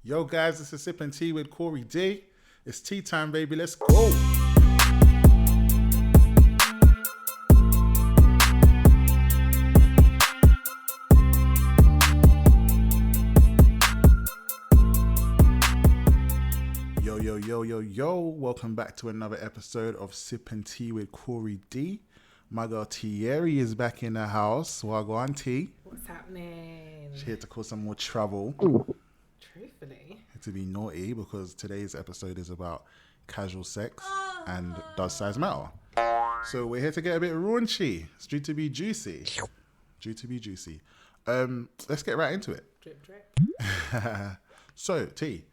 Yo guys, this is Sipping Tea with Corey D. It's tea time, baby. Let's go. Yo. Welcome back to another episode of Sipping Tea with Corey D. My girl Thierry is back in the house. Wagwan T. What's happening? She's here to cause some more trouble. Truthfully. To be naughty because today's episode is about casual sex and does size matter. So we're here to get a bit raunchy. It's due to be juicy. Let's get right into it. Drip. So, T,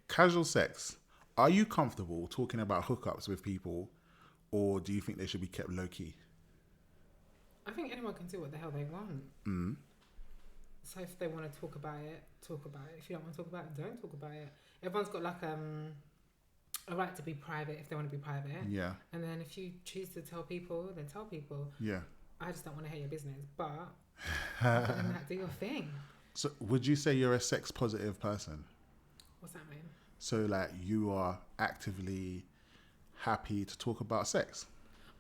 casual sex. Are you comfortable talking about hookups with people, or do you think they should be kept low key? I think anyone can do what the hell they want. Mm. So if they want to talk about it, talk about it. If you don't want to talk about it, don't talk about it. Everyone's got like a right to be private if they want to be private. Yeah. And then if you choose to tell people, then tell people. Yeah. I just don't want to hear your business, but do your thing. So would you say you're a sex positive person? What's that mean? So like you are actively happy to talk about sex?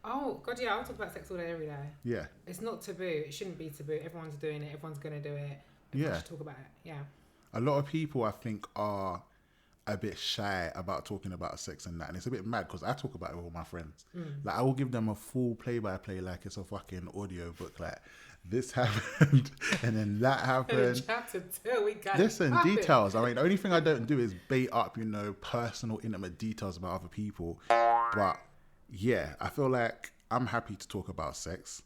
Oh, God, yeah, I'll talk about sex all day, every day. Yeah. It's not taboo. It shouldn't be taboo. Everyone's doing it. Everyone's going to do it. Everyone should talk about it. Yeah. A lot of people, I think, are a bit shy about talking about sex and that. And it's a bit mad because I talk about it with all my friends. Like, I will give them a full play-by-play like it's a fucking audio book. Like, this happened and then that happened. Chapter 2, we got Listen, details. I mean, the only thing I don't do is bait up, personal, intimate details about other people. But yeah, I feel like I'm happy to talk about sex,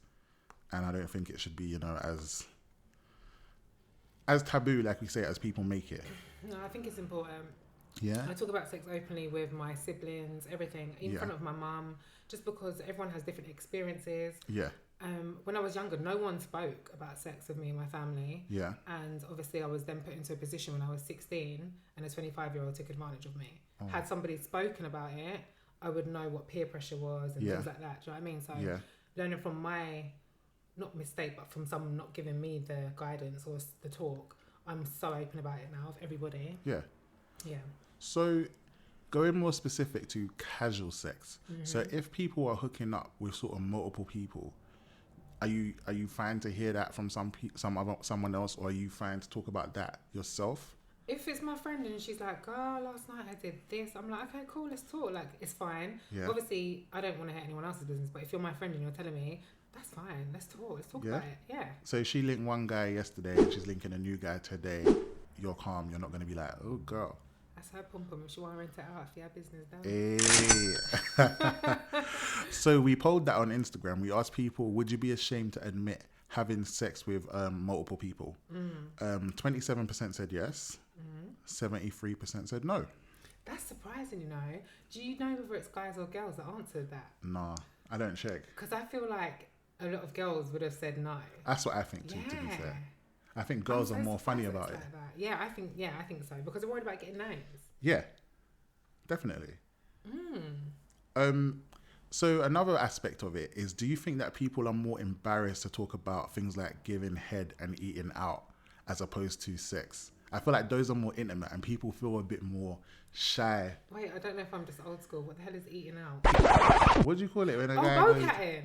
and I don't think it should be, as taboo, like we say, as people make it. No, I think it's important. Yeah. I talk about sex openly with my siblings, everything, in front of my mum, just because everyone has different experiences. Yeah. When I was younger, no one spoke about sex with me and my family. Yeah. And obviously I was then put into a position when I was 16 and a 25-year-old took advantage of me. Oh. Had somebody spoken about it, I would know what peer pressure was and things like that. Do you know what I mean? So learning from my, not mistake, but from someone not giving me the guidance or the talk, I'm so open about it now with everybody. Yeah. Yeah. So going more specific to casual sex. So if people are hooking up with sort of multiple people, are you fine to hear that from someone else, or are you fine to talk about that yourself? If it's my friend and she's like, oh, last night I did this, I'm like, okay, cool, let's talk. Like, it's fine. Yeah. Obviously, I don't want to hurt anyone else's business, but if you're my friend and you're telling me, that's fine, let's talk about it. Yeah. So she linked one guy yesterday and she's linking a new guy today. You're calm. You're not going to be like, oh, girl. That's her pom-pom. If she want to rent it out, if you have business done. Hey. So we polled that on Instagram. We asked people, would you be ashamed to admit having sex with multiple people? 27% said yes. 73% said no. That's surprising, Do you know whether it's guys or girls that answered that? Nah, I don't check. Because I feel like a lot of girls would have said no. That's what I think too, to be fair. I think girls are more funny about it. Like that. Yeah, I think so. Because they're worried about getting names. Yeah, definitely. So another aspect of it is, do you think that people are more embarrassed to talk about things like giving head and eating out as opposed to sex? I feel like those are more intimate and people feel a bit more shy. Wait, I don't know if I'm just old school. What the hell is eating out? What do you call it when a guy goes... Okay,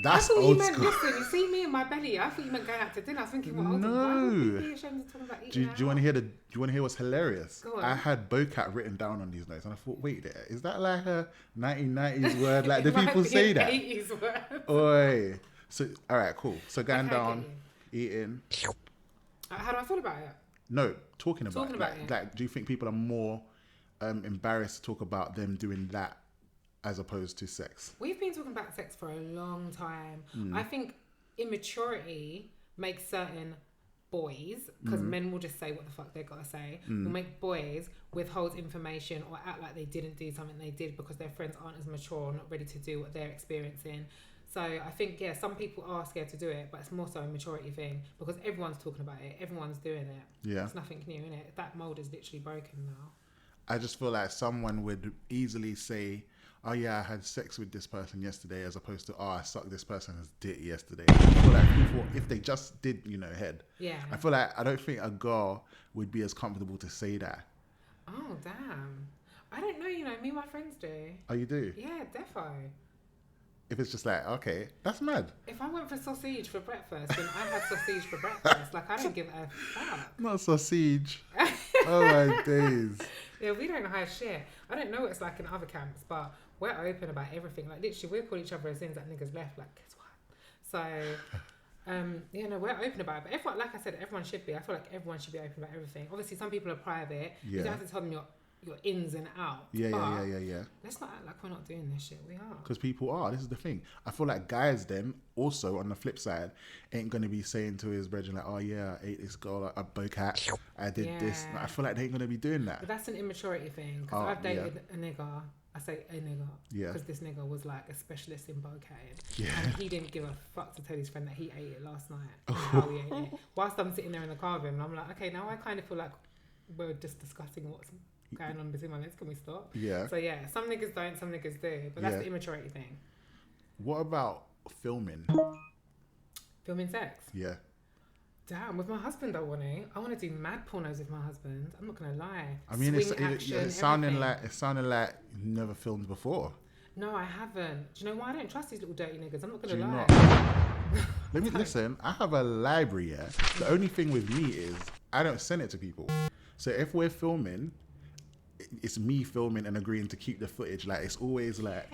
that's old school. Listen, you see me in my belly. I thought you meant going out to dinner. I was thinking, what old school? Why would you be ashamed to talk about eating out? Do you want to hear what's hilarious? Go on. I had bocat written down on these notes and I thought, wait, is that like a 1990s word? Like, do people say that? 80s word. Oi. So, all right, cool. So going down, eating. How do I feel about it? No, talking about it. Like, do you think people are more embarrassed to talk about them doing that as opposed to sex? We've been talking about sex for a long time. I think immaturity makes certain boys, because men will just say what the fuck they gotta say, will make boys withhold information or act like they didn't do something they did because their friends aren't as mature or not ready to do what they're experiencing. So I think, some people are scared to do it, but it's more so a maturity thing because everyone's talking about it. Everyone's doing it. Yeah. It's nothing new, innit? That mold is literally broken now. I just feel like someone would easily say, oh yeah, I had sex with this person yesterday, as opposed to, oh, I sucked this person's dick yesterday. I feel like people, if they just did, head. Yeah. I feel like, I don't think a girl would be as comfortable to say that Oh, damn. I don't know, me and my friends do. Oh, you do? Yeah, defo. If it's just like, okay, that's mad. If I went for sausage for breakfast, then I had sausage for breakfast. Like, I don't give a fuck. Not sausage. Oh my days. Yeah, we don't hide shit. I don't know what it's like in other camps, but we're open about everything. Like, literally, we call each other as soon as that nigga's left. Like, guess what? So, we're open about it. But everyone, like I said, everyone should be. I feel like everyone should be open about everything. Obviously, some people are private. Yeah. You don't have to tell them your ins and outs. Yeah. Let's not act like we're not doing this shit. We are. Because people are. This is the thing. I feel like guys then, also, on the flip side, ain't going to be saying to his brethren, like, oh yeah, I ate this girl, I bocat, I did this. I feel like they ain't going to be doing that. But that's an immaturity thing. Because I've dated a nigga. I say a nigga. Yeah. Because this nigga was like a specialist in bocating. Yeah. And he didn't give a fuck to tell his friend that he ate it last night. And how he ate it. Whilst I'm sitting there in the car with him, and I'm like, okay, now I kind of feel like we're just discussing what's going on between my legs. Can we stop? Yeah. So yeah, some niggas don't, some niggas do. But that's the immaturity thing. What about filming? Filming sex? Yeah. Damn, with my husband I want to do mad pornos with my husband. I'm not gonna lie. I mean, action, it's sounding like you never filmed before. No, I haven't. Do you know why I don't trust these little dirty niggas? I'm not gonna lie. Not? Let me listen. I have a library. Yeah. The only thing with me is I don't send it to people. So if we're filming, it's me filming and agreeing to keep the footage. Like, it's always like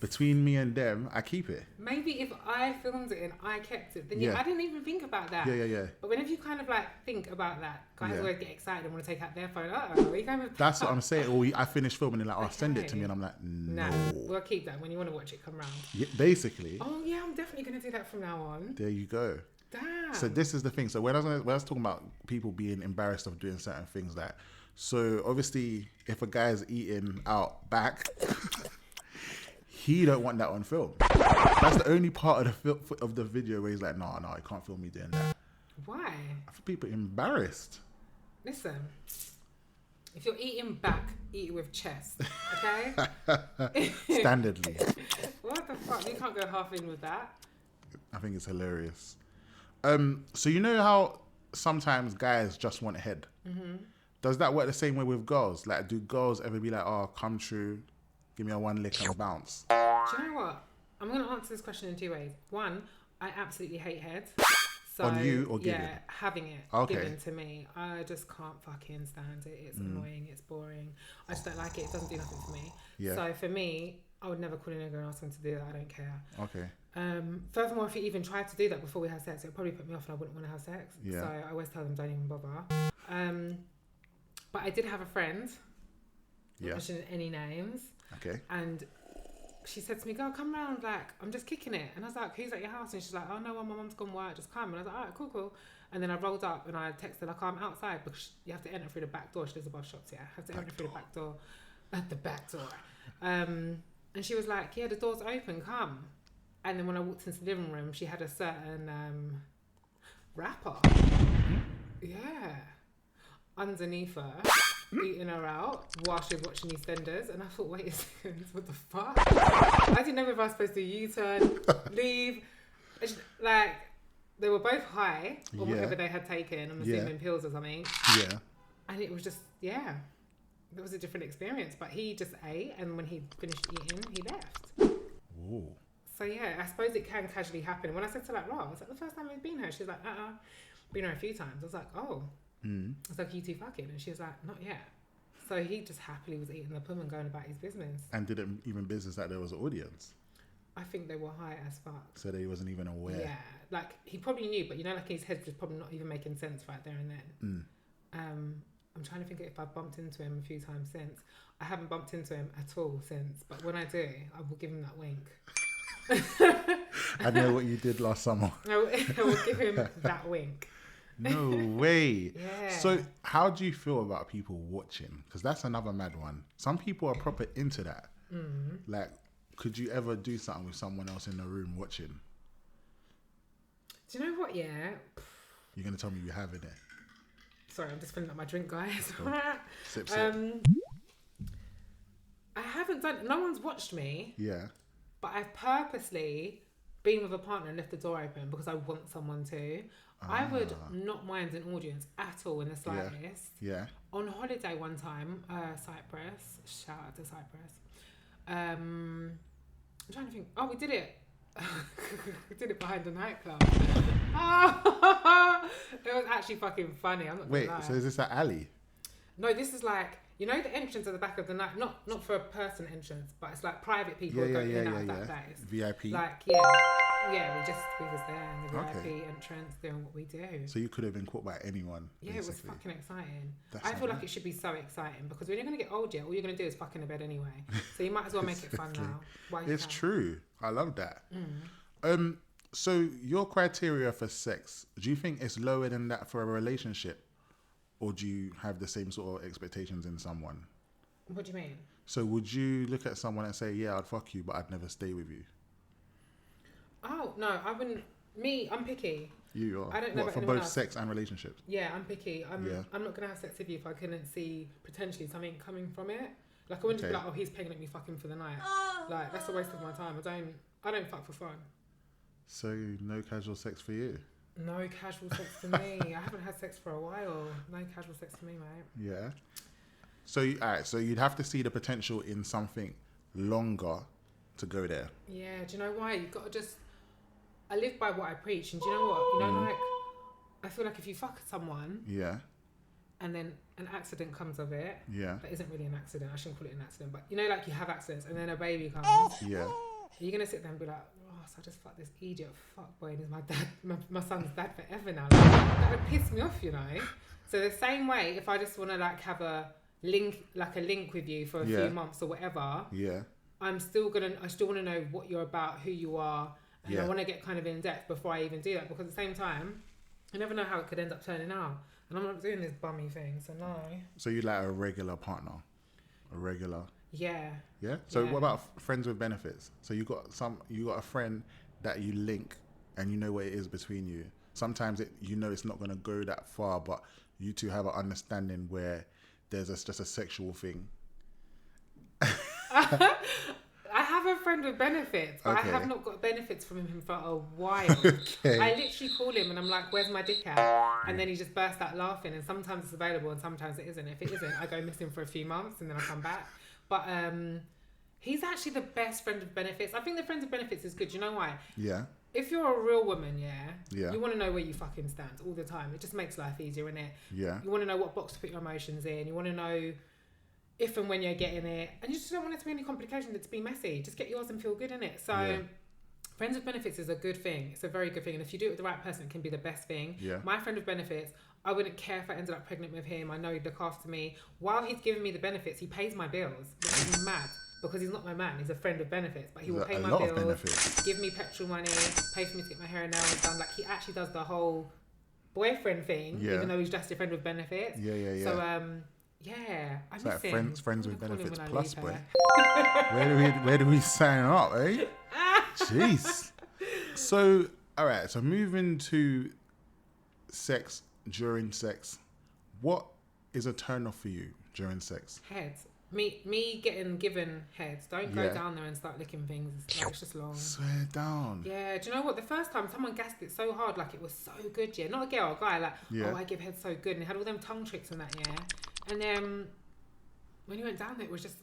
between me and them, I keep it. Maybe if I filmed it and I kept it, then I didn't even think about that. Yeah. But whenever you kind of like think about that, guys always get excited and want to take out their phone. That's what I'm saying. Or I finish filming and like, send it to me, and I'm like, no. Nah, we'll keep that. When you want to watch it, come round. Yeah, basically. Oh yeah, I'm definitely gonna do that from now on. There you go. Damn. So this is the thing. So when I was talking about people being embarrassed of doing certain things, like, so obviously if a guy's eating out back, he don't want that on film. That's the only part of the video where he's like, no, I can't film me doing that. Why? I feel people embarrassed. Listen, if you're eating back, eat it with chest, okay? Standardly. What the fuck? You can't go half in with that. I think it's hilarious. So you know how sometimes guys just want head? Mm-hmm. Does that work the same way with girls? Like, do girls ever be like, oh, come true, give me a one lick and bounce? Do you know what? I'm going to answer this question in two ways. One, I absolutely hate head. So, on you or giving? Yeah, having it given to me. I just can't fucking stand it. It's annoying. It's boring. I just don't like it. It doesn't do nothing for me. Yeah. So for me, I would never call a nigga and ask him to do that. I don't care. Okay. Furthermore, if he even tried to do that before we had sex, it would probably put me off and I wouldn't want to have sex. Yeah. So I always tell them, don't even bother. But I did have a friend, not mentioning any names. Okay. And she said to me, girl, come round, like, I'm just kicking it. And I was like, who's at your house? And she's like, oh no, well, my mum's gone work, just come. And I was like, alright, cool. And then I rolled up and I texted, like, I'm outside because you have to enter through the back door. She lives above shops, yeah. I have to enter through the back door. At the back door. And she was like, yeah, the door's open, come. And then when I walked into the living room, she had a certain wrapper. Yeah. Underneath her, eating her out while she was watching EastEnders, and I thought, wait a second, what the fuck? I didn't know if I was supposed to U-turn, leave. Like, they were both high on whatever they had taken. I'm assuming pills or something. Yeah. And it was just, it was a different experience. But he just ate, and when he finished eating, he left. Ooh. So yeah, I suppose it can casually happen. When I said to like, Rob, I was like, the first time we've been here, she's like, been here a few times. I was like, oh. I was like, you two fucking? And she was like, not yet. So he just happily was eating the pum and going about his business. And didn't even business that there was an audience? I think they were high as fuck. So that he wasn't even aware? Yeah. Like, he probably knew, but like his head's just probably not even making sense right there and then. I'm trying to think if I bumped into him a few times since. I haven't bumped into him at all since. But when I do, I will give him that wink. I know what you did last summer. I will give him that wink. No way. Yeah. So how do you feel about people watching? Because that's another mad one. Some people are proper into that. Like, could you ever do something with someone else in the room watching? Do you know what? Yeah. You're going to tell me you have it there. Sorry, I'm just filling up my drink, guys. Cool. Sip. I haven't done... No one's watched me. Yeah. But I've purposely been with a partner and left the door open because I want someone to. I would not mind an audience at all in the slightest. Yeah. On holiday one time, Cyprus. Shout out to Cyprus. I'm trying to think. Oh, we did it. We did it behind the nightclub. It was actually fucking funny. I'm not gonna lie. So is this at alley? No, this is like, you know, the entrance at the back of the night. Not for a person entrance, but it's like private people go in and out of that place. VIP. Like we was there in the VIP entrance doing what we do. So you could have been caught by anyone. Yeah, basically. it was fucking exciting. That's I feel like it should be so exciting because when you're gonna get old, all you're gonna do is fuck in a bed anyway. So you might as well make it fun now. It's true. I love that. So your criteria for sex, do you think it's lower than that for a relationship, or do you have the same sort of expectations in someone? What do you mean? So would you look at someone and say, "Yeah, I'd fuck you, but I'd never stay with you"? Oh no, I wouldn't. I'm picky. You are. I don't know for both sex and relationships. Yeah, I'm picky. I'm not gonna have sex with you if I couldn't see potentially something coming from it. Like I wouldn't just be like, oh, he's paying at me fucking for the night. Like that's a waste of my time. I don't fuck for fun. So no casual sex for you? No casual sex for me. I haven't had sex for a while. No casual sex for me, mate. Yeah. So alright. So you'd have to see the potential in something longer to go there. Yeah. Do you know why? You've got to just. I live by what I preach, and do you know what? You know, like I feel like if you fuck someone. Yeah. And then an accident comes of it. Yeah. That isn't really an accident. I shouldn't call it an accident, but you know, like you have accidents, and then a baby comes. Yeah. You're gonna sit there and be like, oh, so I just fucked this idiot fuckboy and he's my dad, my son's dad forever now. Like, that would piss me off, you know. So the same way, if I just want to like have a link with you for a few months or whatever, I still want to know what you're about, who you are, and I want to get kind of in depth before I even do that, because at the same time, you never know how it could end up turning out, and I'm not doing this bummy thing, so no. So you like a regular partner, a regular. Yeah. Yeah. So what about friends with benefits? So you got a friend that you link, and you know what it is between you. Sometimes it's not going to go that far, but you two have an understanding where there's just a sexual thing. I have a friend with benefits, but I have not got benefits from him for a while. I literally call him and I'm like, where's my dick at? And then he just bursts out laughing, and sometimes it's available and sometimes it isn't. If it isn't, I go missing for a few months and then I come back. But he's actually the best friend with benefits. I think the friends with benefits is good. You know why? Yeah. If you're a real woman, you want to know where you fucking stand all the time. It just makes life easier, innit? Yeah. You want to know what box to put your emotions in. You want to know if and when you're getting it. And you just don't want it to be any complications, it to be messy. Just get yours and feel good in it. So friends with benefits is a good thing. It's a very good thing. And if you do it with the right person, it can be the best thing. Yeah. My friend with benefits, I wouldn't care if I ended up pregnant with him. I know he'd look after me. While he's giving me the benefits, he pays my bills. Which is mad, because he's not my man. He's a friend with benefits. But he will pay my bills, give me petrol money, pay for me to get my hair and nails done. Like, he actually does the whole boyfriend thing, even though he's just a friend with benefits. So, I miss him. Friends with benefits plus, boy. Where do we sign up, eh? Jeez. So, all right. So moving to sex during sex, what is a turn off for you during sex? Heads. Me getting given heads. Don't go down there and start licking things. Like, it's just long. Swear down. Yeah. Do you know what? The first time someone gassed it so hard, like it was so good. Yeah. Not a girl, a guy. Like, oh, I give head so good, and he had all them tongue tricks and that. Yeah. And then when he went down there, it was just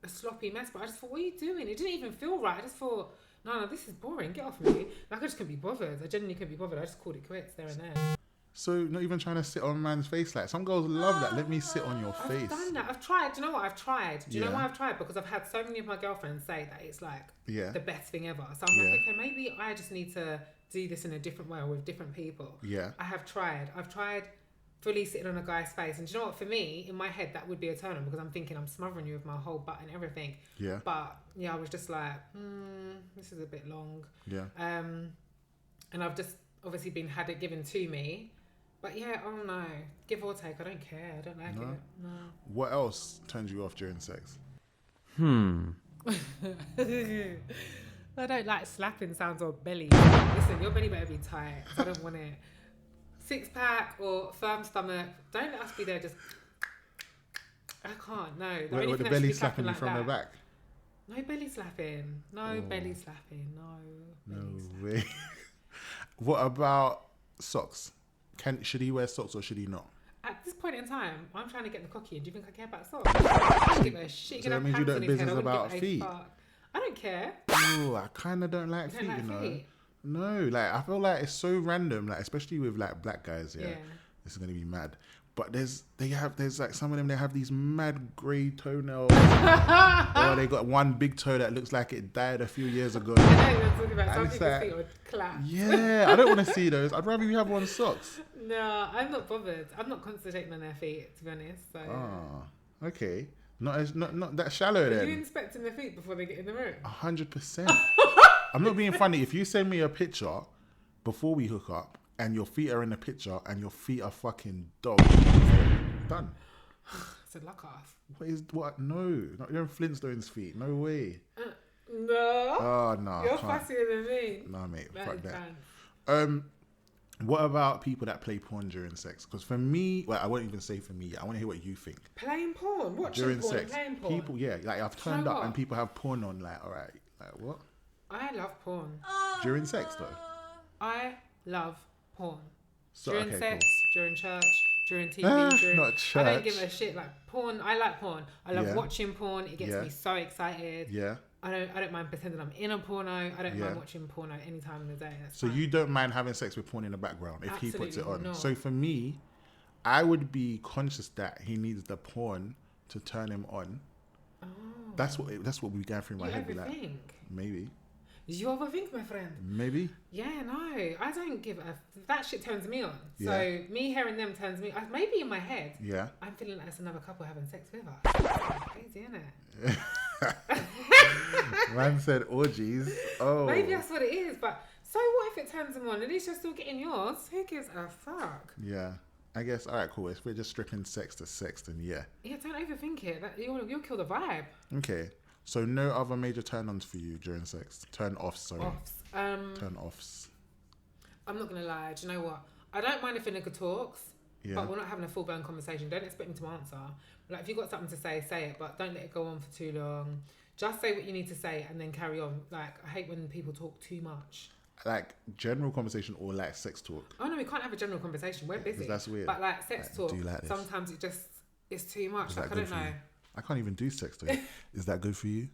a sloppy mess. But I just thought, what are you doing? It didn't even feel right. I just thought, no, this is boring. Get off me. Like, I just couldn't be bothered. I genuinely couldn't be bothered. I just called it quits there and there. So not even trying to sit on a man's face. Like, some girls love that. Let me sit on your face. I've done that. I've tried. Do you know what? I've tried. Do you know why I've tried? Because I've had so many of my girlfriends say that it's like the best thing ever. So I'm like, okay, maybe I just need to do this in a different way or with different people. Yeah. I have tried. I've tried fully sitting on a guy's face. And do you know what? For me, in my head, that would be a turn on, because I'm thinking I'm smothering you with my whole butt and everything. Yeah. But I was just like, this is a bit long. Yeah. And I've just obviously had it given to me. But yeah, oh no, give or take, I don't care. I don't like it. No. What else turns you off during sex? I don't like slapping sounds or belly. Listen, your belly better be tight. I don't want it. 6-pack or firm stomach. Don't let us be there just. I can't. No. With the belly slapping you like from the back. No belly slapping. No belly slapping. No. No way. What about Socks. Should he wear socks or should he not? At this point in time, I'm trying to get the cocky. Do you think I care about socks? I don't give a shit. So that means you don't business about feet. I don't care. Oh, I kind of don't like feet, you know. Feet? No, like I feel like it's so random, like especially with like black guys. Yeah. This is gonna be mad. But there's like some of them, they have these mad grey toenails. Or they got one big toe that looks like it died a few years ago. I know you're talking about. Some people's feet would clap. Yeah, I don't want to see those. I'd rather you have one socks. No, I'm not bothered. I'm not concentrating on their feet, to be honest. So. Oh, okay. Not that shallow then. Are you inspecting their feet before they get in the room? 100%. I'm not being funny. If you send me a picture before we hook up, and your feet are in the picture, and your feet are fucking dog. Done. It's a luck off. What? No. Not even Flintstone's feet. No way. No. Oh, no. You're fussier than me. No, mate. Fuck that. What about people that play porn during sex? Because for me, well, I won't even say for me. I want to hear what you think. Playing porn? Watching during porn sex. Playing porn? People, yeah. Like, I've turned up and people have porn on, like, all right. Like, what? I love porn. During sex, though? I love porn. So, during okay, sex, cool. during church, during TV, not church. I don't give a shit. Like porn, I like porn. I love watching porn. It gets me so excited. Yeah. I don't mind pretending I'm in a porno. I don't mind watching porno any time of the day. So you don't mind having sex with porn in the background if he puts it on. Not. So for me, I would be conscious that he needs the porn to turn him on. Oh. That's what we're going through my head. Overthink. Like, maybe. You overthink, my friend. Maybe. Yeah, no, I don't give a. That shit turns me on. So me hearing them turns me. Maybe in my head. Yeah. I'm feeling like it's another couple having sex with us. Crazy, isn't it? Man said orgies. Oh. Maybe that's what it is. But so what if it turns them on? At least you're still getting yours. Who gives a fuck? Yeah. I guess. All right. Cool. If we're just stripping sex to sex, then yeah. Yeah. Don't overthink it. You'll kill the vibe. Okay. So no other major turn-ons for you during sex? Turn-offs, sorry. Turn-offs. I'm not going to lie. Do you know what? I don't mind if a nigga talks, but we're not having a full-blown conversation. Don't expect me to answer. Like, if you've got something to say it, but don't let it go on for too long. Just say what you need to say and then carry on. Like, I hate when people talk too much. Like, general conversation or, like, sex talk? Oh, no, we can't have a general conversation. We're busy. That's weird. But, like, sex talk, do you like this? sometimes it's too much. Like, I don't know. I can't even do sex though. Is that good for you?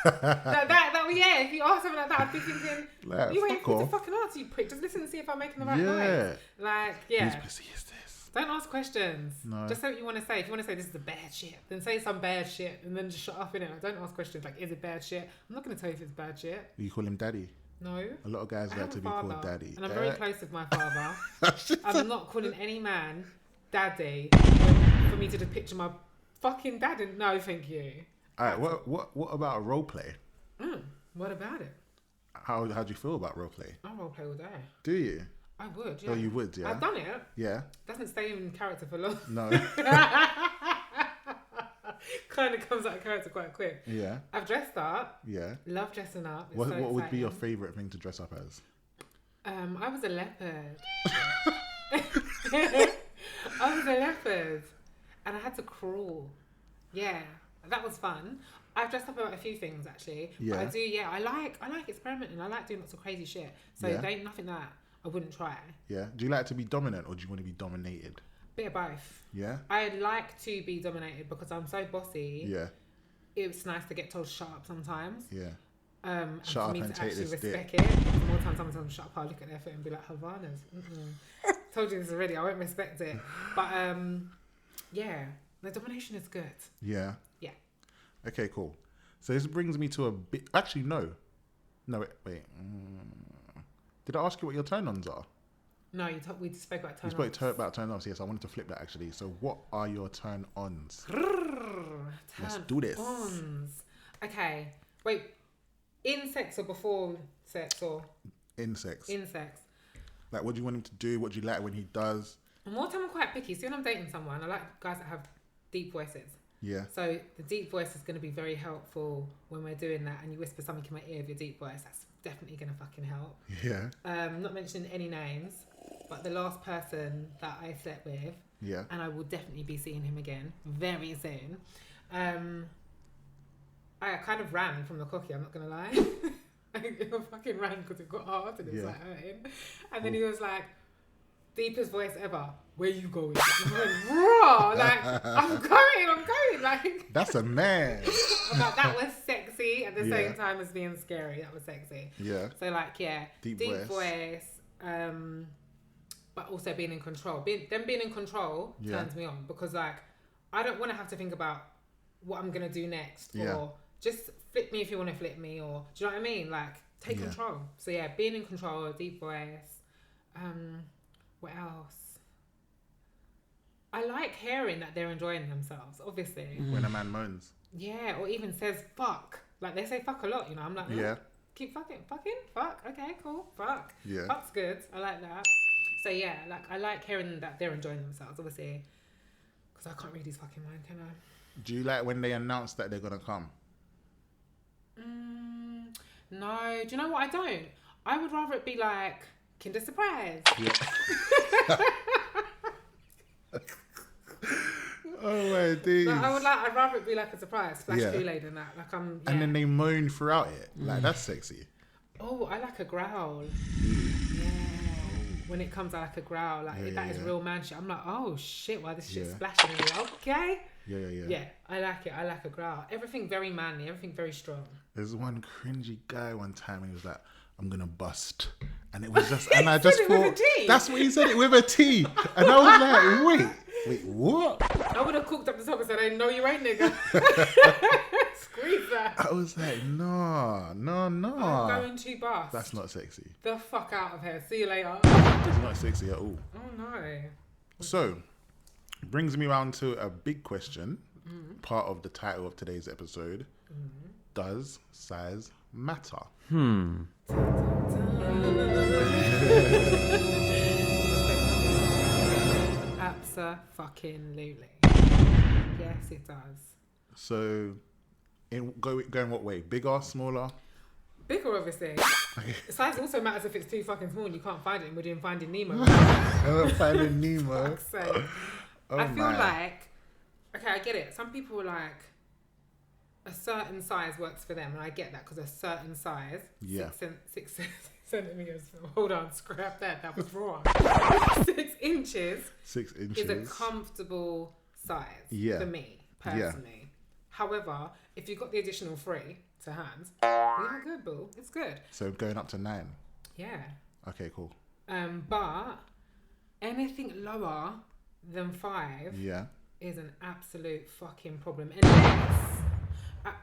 Yeah, if you ask something like that, I'd be thinking, like, you ain't to fucking answer, you prick. Just listen and see if I'm making the right noise. Like, whose pussy is this? Don't ask questions. No. Just say what you want to say. If you want to say this is a bad shit, then say some bad shit and then just shut up, innit? Like, don't ask questions like, is it bad shit? I'm not going to tell you if it's bad shit. You call him daddy? No. A lot of guys like to be called daddy. And I'm very close with my father. I'm not calling any man daddy for me to just picture my fucking dad. No, thank you. All right. What about role play? What about it? How do you feel about role play? I role play all day. Do you? I would. Yeah. Oh, you would. Yeah. I've done it. Yeah. Doesn't stay in character for long. No. Kind of comes out of character quite quick. Yeah. I've dressed up. Yeah. Love dressing up. It's what would be your favourite thing to dress up as? I was a leopard. I was a leopard. And I had to crawl. Yeah. That was fun. I've dressed up about a few things actually. Yeah. But I do, I like experimenting. I like doing lots of crazy shit. So there ain't nothing that I wouldn't try. Yeah. Do you like to be dominant or do you want to be dominated? Bit of both. Yeah. I like to be dominated because I'm so bossy. Yeah. It's nice to get told shut up sometimes. Yeah. And shut for up me and to take actually this respect dick. it. The more times someone tells me shut up, I'll look at their foot and be like, Havanas. Told you this already. I won't respect it. But yeah, the domination is good. Yeah. Yeah. Okay, cool. So this brings me to a bit. Actually, no. Wait. Did I ask you what your turn-ons are? No, we spoke about turn-ons. You spoke about turn-ons, yes. I wanted to flip that actually. So what are your turn-ons? Let's do this. Turn-ons. Okay. Wait. In sex or before sex or? In sex. In sex. Like, what do you want him to do? What do you like when he does? More time I'm quite picky. See, when I'm dating someone, I like guys that have deep voices. Yeah. So the deep voice is going to be very helpful when we're doing that, and you whisper something in my ear with your deep voice. That's definitely going to fucking help. Yeah. Not mentioning any names, but the last person that I slept with. Yeah. And I will definitely be seeing him again very soon. I kind of ran from the cocky. I'm not going to lie. I fucking ran because it got hard and it was like hurting. And then he was like, deepest voice ever. Where you going? I went, raw. Like, I'm going. Like, That's a man. but that was sexy at the Yeah. same time as being scary. That was sexy. Yeah. So like, yeah, Deep voice. But also being in control. Being in control turns me on because like, I don't want to have to think about what I'm gonna do next, or just flip me if you want to flip me, or do you know what I mean? Like, take control. So yeah, being in control, deep voice. What else? I like hearing that they're enjoying themselves, obviously. When a man moans. Yeah, or even says fuck. Like, they say fuck a lot, you know. I'm like, oh, keep fucking, fuck. Okay, cool, fuck. Yeah. Fuck's good. I like that. So yeah, like, I like hearing that they're enjoying themselves, obviously. Because I can't read his fucking mind, can I? Do you like when they announce that they're gonna come? No. Do you know what I don't? I would rather it be like Kinder Surprise. Yeah. Oh my days. Like, I'd rather it be like a surprise, splash Kool-Aid and that. Like, And then they moan throughout it. Like, that's sexy. Oh, I like a growl. Yeah. When it comes out like a growl, like that is real man shit. I'm like, oh shit, why this shit splashing me? Okay. Yeah, I like it. I like a growl. Everything very manly. Everything very strong. There's one cringy guy one time, and he was like, I'm gonna bust. And it was just, and I just thought, that's what he said, it with a T. And I was like, wait, what? I would have cooked up the top and said, I know you ain't, nigga. Squeeze that. I was like, no. I'm going to bust. That's not sexy. The fuck out of here. See you later. It's not sexy at all. Oh no. So, brings me around to a big question, part of the title of today's episode. Does size matter? Abso-fucking-lutely. Yes, it does. So, going what way? Bigger, smaller? Bigger, obviously. Size also matters if it's too fucking small and you can't find it, and we're doing Finding Nemo. Finding Nemo. Fuck's sake. I feel like, okay, I get it. Some people are like, a certain size works for them, and I get that because a certain size, 6 centimeters. Hold on, scrap that. That was wrong. 6 inches. 6 inches is a comfortable size for me personally. Yeah. However, if you've got the additional 3 to hand, you're good, boo. It's good. So going up to 9. Yeah. Okay, cool. But anything lower than 5 is an absolute fucking problem. Unless,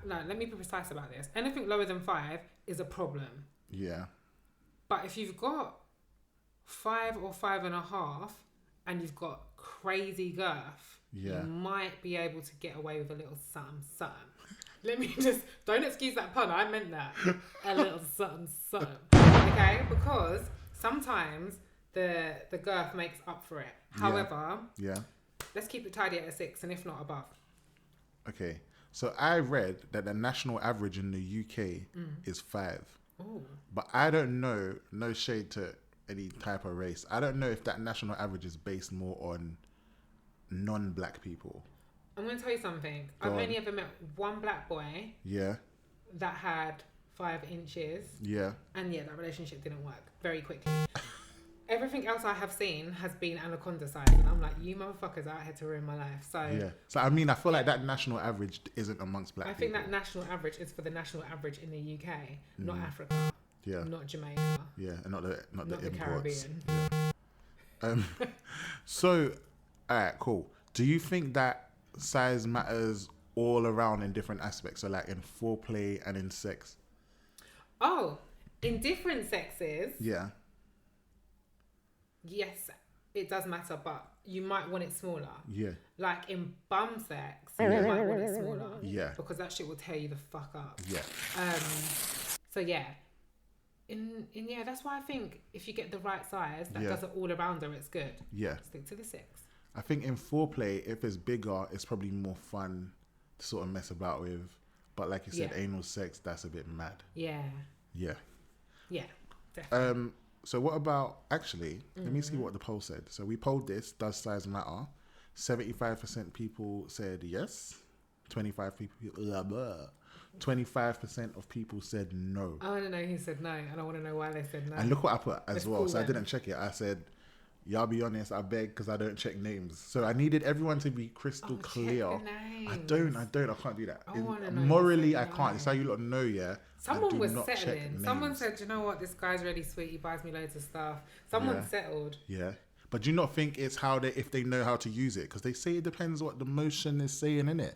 no, let me be precise about this. Anything lower than 5 is a problem. Yeah. But if you've got 5 or 5.5 and you've got crazy girth, you might be able to get away with a little something. Let me just, don't excuse that pun, I meant that. A little something. Okay? Because sometimes the girth makes up for it. However, let's keep it tidy at a 6, and if not above. Okay. So I read that the national average in the UK is 5. Ooh. But I don't know, no shade to any type of race, I don't know if that national average is based more on non-black people. I'm going to tell you something. I've only ever met one black boy that had 5 inches. Yeah. And that relationship didn't work very quickly. Everything else I have seen has been anaconda size, and I'm like, you motherfuckers out here to ruin my life. So I mean, I feel like that national average isn't amongst black people. I think that national average is for the national average in the UK, not Africa. Yeah. Not Jamaica. Yeah, and not the imports. Caribbean. Yeah. So, alright, cool. Do you think that size matters all around in different aspects? So like in foreplay and in sex? Oh, in different sexes? Yeah. Yes, it does matter, but you might want it smaller. Yeah. Like in bum sex, you might want it smaller. Yeah. Because that shit will tear you the fuck up. Yeah. So yeah. That's why I think if you get the right size that does it all around her, it's good. Yeah. Stick to the 6. I think in foreplay, if it's bigger, it's probably more fun to sort of mess about with. But like you said, anal sex, that's a bit mad. Yeah. Yeah. Yeah, definitely. So what about, actually, let me see what the poll said. So we polled this, does size matter? 75% people said yes. 25% of people said no. I want to know who said no, and I want to know why they said no. And look what I put as well. So I didn't check it. I said Y'all be honest, I beg, because I don't check names. So I needed everyone to be crystal clear. Check the names. I can't do that. I wanna know Morally, the I can't. It's how you lot know, yeah. Someone was not check settling. names. Someone said, you know what, this guy's really sweet, he buys me loads of stuff. Someone settled. Yeah. But do you not think it's how if they know how to use it? Because they say it depends what the motion is saying, innit?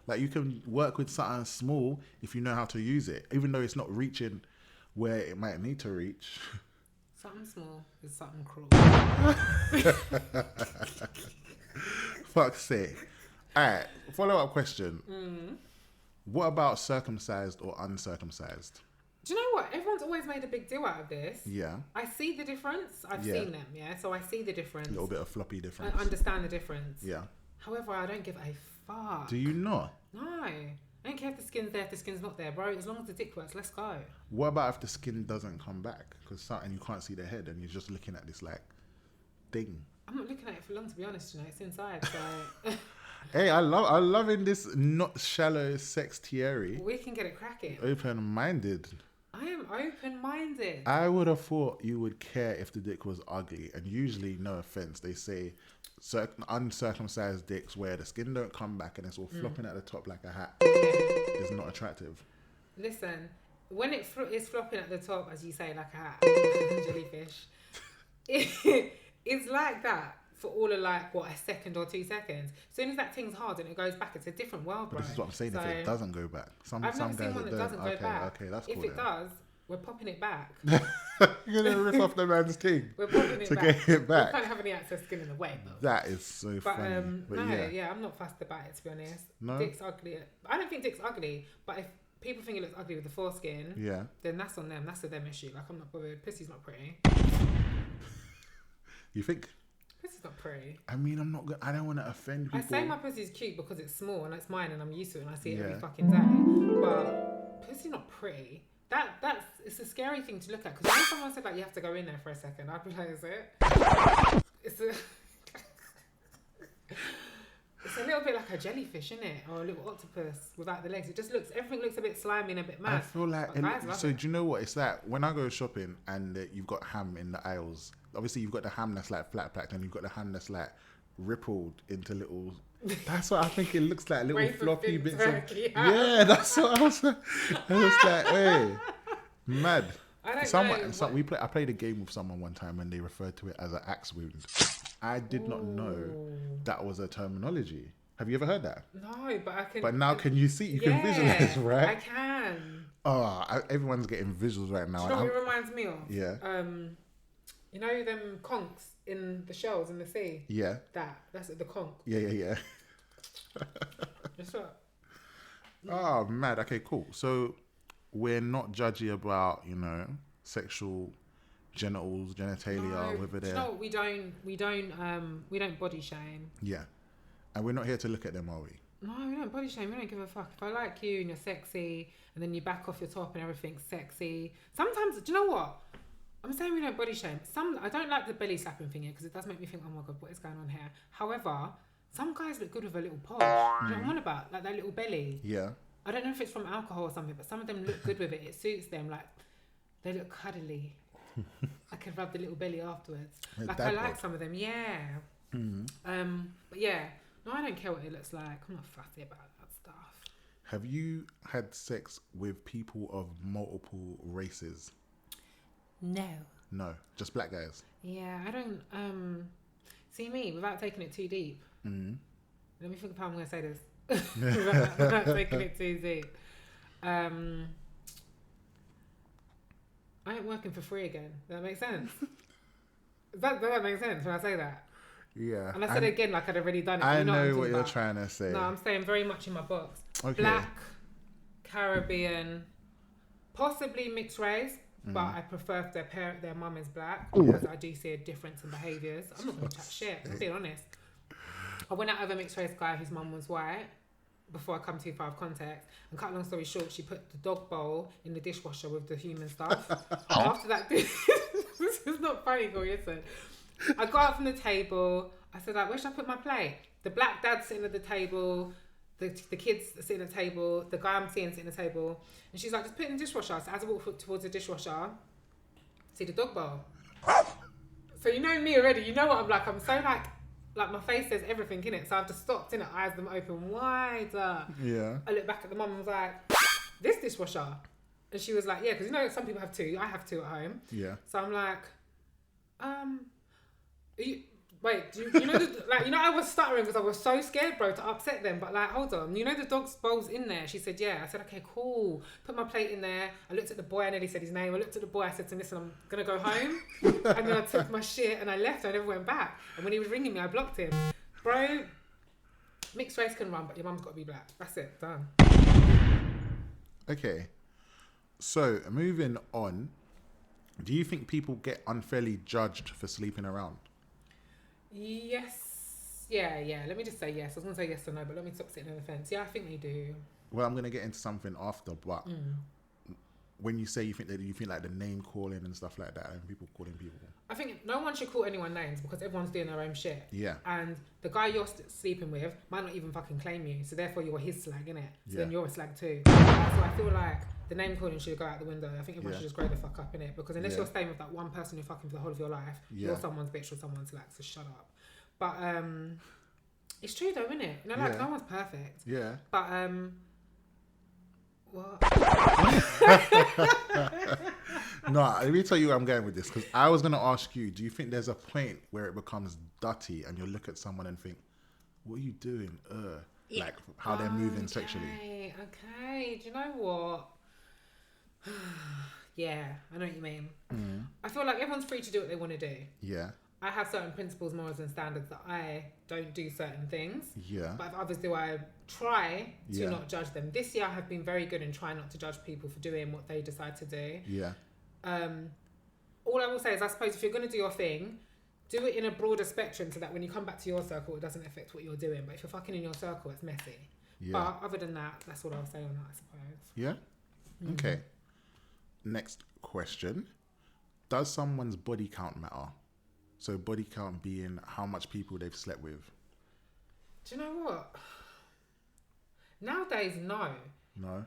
Like, you can work with something small if you know how to use it, even though it's not reaching where it might need to reach. Something small is something cruel. Fuck's sake. Alright, follow-up question. What about circumcised or uncircumcised? Do you know what? Everyone's always made a big deal out of this. Yeah. I see the difference. I've seen them, yeah? So I see the difference. A little bit of floppy difference. I understand the difference. Yeah. However, I don't give a fuck. Do you not? No. I don't care if the skin's there, if the skin's not there, bro. As long as the dick works, let's go. What about if the skin doesn't come back? Because you can't see the head and you're just looking at this, like, thing. I'm not looking at it for long, to be honest, you know. It's inside, so... Hey, I'm loving this not shallow sex Thierry. We can get it cracking. Open-minded. I am open-minded. I would have thought you would care if the dick was ugly. And usually, no offense, they say uncircumcised dicks where the skin don't come back and it's all flopping at the top like a hat is not attractive. Listen, when it's flopping at the top, as you say, like a hat, jellyfish, it's like that for all of like, what, a second or 2 seconds. As soon as that thing's hard and it goes back, it's a different world, bro. But this is what I'm saying, so, if it doesn't go back. I've never some seen guys one that doesn't go back. Okay, that's cool. If it does, we're popping it back. You're going to rip off the man's thing we're popping it to back. get it back. We can't have any excess skin in the way, though. That is so funny. But I'm not fussed about it, to be honest. No? Dick's ugly. I don't think dick's ugly, but if people think it looks ugly with the foreskin, then that's on them. That's a them issue. Like, I'm not bothered. Pussy's not pretty. You think? Pussy's not pretty. I mean, I don't want to offend people. I say my pussy's cute because it's small and it's mine and I'm used to it and I see it every fucking day. But pussy's not pretty. It's a scary thing to look at, because when someone said like you have to go in there for a second, I'd be like, is it? It's a little bit like a jellyfish, isn't it? Or a little octopus without the legs. Everything looks a bit slimy and a bit mad. I feel like, do you know what? It's like when I go shopping and you've got ham in the aisles. Obviously, you've got the ham that's like flat packed and you've got the ham that's like rippled into little. That's what I think it looks like, little floppy bits turkey. Yeah, that's what I was. I was like, hey, mad. I don't know. I played a game with someone one time and they referred to it as an axe wound. I did not know that was a terminology. Have you ever heard that? No, but I can. But now can you see? You can visualize, right? I can. Oh, everyone's getting visuals right now. Do you know what it reminds me of? Yeah. You know them conchs in the shells in the sea? Yeah. That's the conch. Yeah. What's up? Oh, mad. Okay, cool. So we're not judgy about, sexual genitals, genitalia, whether they're... No, we don't body shame. Yeah. And we're not here to look at them, are we? No, we don't body shame. We don't give a fuck. If I like you and you're sexy and then you back off your top and everything's sexy. Sometimes, do you know what? I'm saying we don't body shame. I don't like the belly slapping thing here because it does make me think, oh my God, what is going on here? However, some guys look good with a little podge. Do you know what I'm on about? Like that little belly. Yeah. I don't know if it's from alcohol or something, but some of them look good with it. It suits them. Like, they look cuddly. I could rub the little belly afterwards. Like, I like some of them, yeah. Mm-hmm. But yeah, no, I don't care what it looks like. I'm not fussy about that stuff. Have you had sex with people of multiple races? No, just black guys. Yeah, I don't. See me without taking it too deep. Mm-hmm. Let me think of how I'm going to say this without taking it too deep. I ain't working for free again. Does that make sense? Does that make sense when I say that? Yeah. And I said it again like I'd already done it. I know what you're trying to say. No, I'm saying very much in my box. Okay. Black, Caribbean, possibly mixed race, but I prefer if their mum is black because I do see a difference in behaviours. I'm not going to chat shit. I'm being honest. I went out with a mixed race guy whose mum was white before I come too far of context. And cut long story short, she put the dog bowl in the dishwasher with the human stuff. After that, this is not funny, girl. Listen, I got up from the table. I said, like, where should I put my plate? The black dad's sitting at the table. The kids are sitting at the table. The guy I'm seeing sitting at the table. And she's like, just put it in the dishwasher. So as I walk towards the dishwasher, see the dog bowl. So you know me already. You know what I'm like. I'm so like my face says everything in it. So I've just stopped in it, eyes them open wider. Yeah. I looked back at the mum and was like, this dishwasher. And she was like, yeah, because you know some people have two. I have two at home. Yeah. So I'm like, you know, I was stuttering because I was so scared, bro, to upset them. But like, hold on, you know the dog's bowl's in there. She said, yeah. I said, okay, cool. Put my plate in there. I looked at the boy. I nearly said his name. I looked at the boy. I said to him, listen, I'm gonna go home. And then I took my shit and I left. I never went back. And when he was ringing me, I blocked him, bro. Mixed race can run, but your mum's got to be black. That's it. Done. Okay. So moving on, do you think people get unfairly judged for sleeping around? Yes. Yeah. Let me just say yes. I was going to say yes or no, but let me stop sitting on the fence. Yeah, I think they do. Well, I'm going to get into something after, but when you say you think like the name calling and stuff like that and people calling people. I think no one should call anyone names because everyone's doing their own shit. Yeah. And the guy you're sleeping with might not even fucking claim you. So therefore you're his slag, innit? So then you're a slag too. So I feel like the name calling should go out the window. I think everyone should just grow the fuck up, innit? Because unless you're staying with that one person you're fucking for the whole of your life, you're someone's bitch or someone's slag, so shut up. But it's true though, innit? You know, like no one's perfect. Yeah. But what? No, let me tell you where I'm going with this, because I was going to ask you, do you think there's a point where it becomes dirty and you look at someone and think, what are you doing? Like how they're moving sexually. Okay, do you know what? Yeah, I know what you mean. I feel like everyone's free to do what they want to do. Yeah. I have certain principles, morals and standards that I don't do certain things. Yeah. But if others do, I try to not judge them. This year I have been very good in trying not to judge people for doing what they decide to do. Yeah. All I will say is, I suppose if you're going to do your thing, do it in a broader spectrum so that when you come back to your circle, it doesn't affect what you're doing. But if you're fucking in your circle, it's messy. Yeah. But other than that, that's all I'll say on that, I suppose. Yeah? Okay. Next question. Does someone's body count matter? So body count being how much people they've slept with. Do you know what? Nowadays, no. No?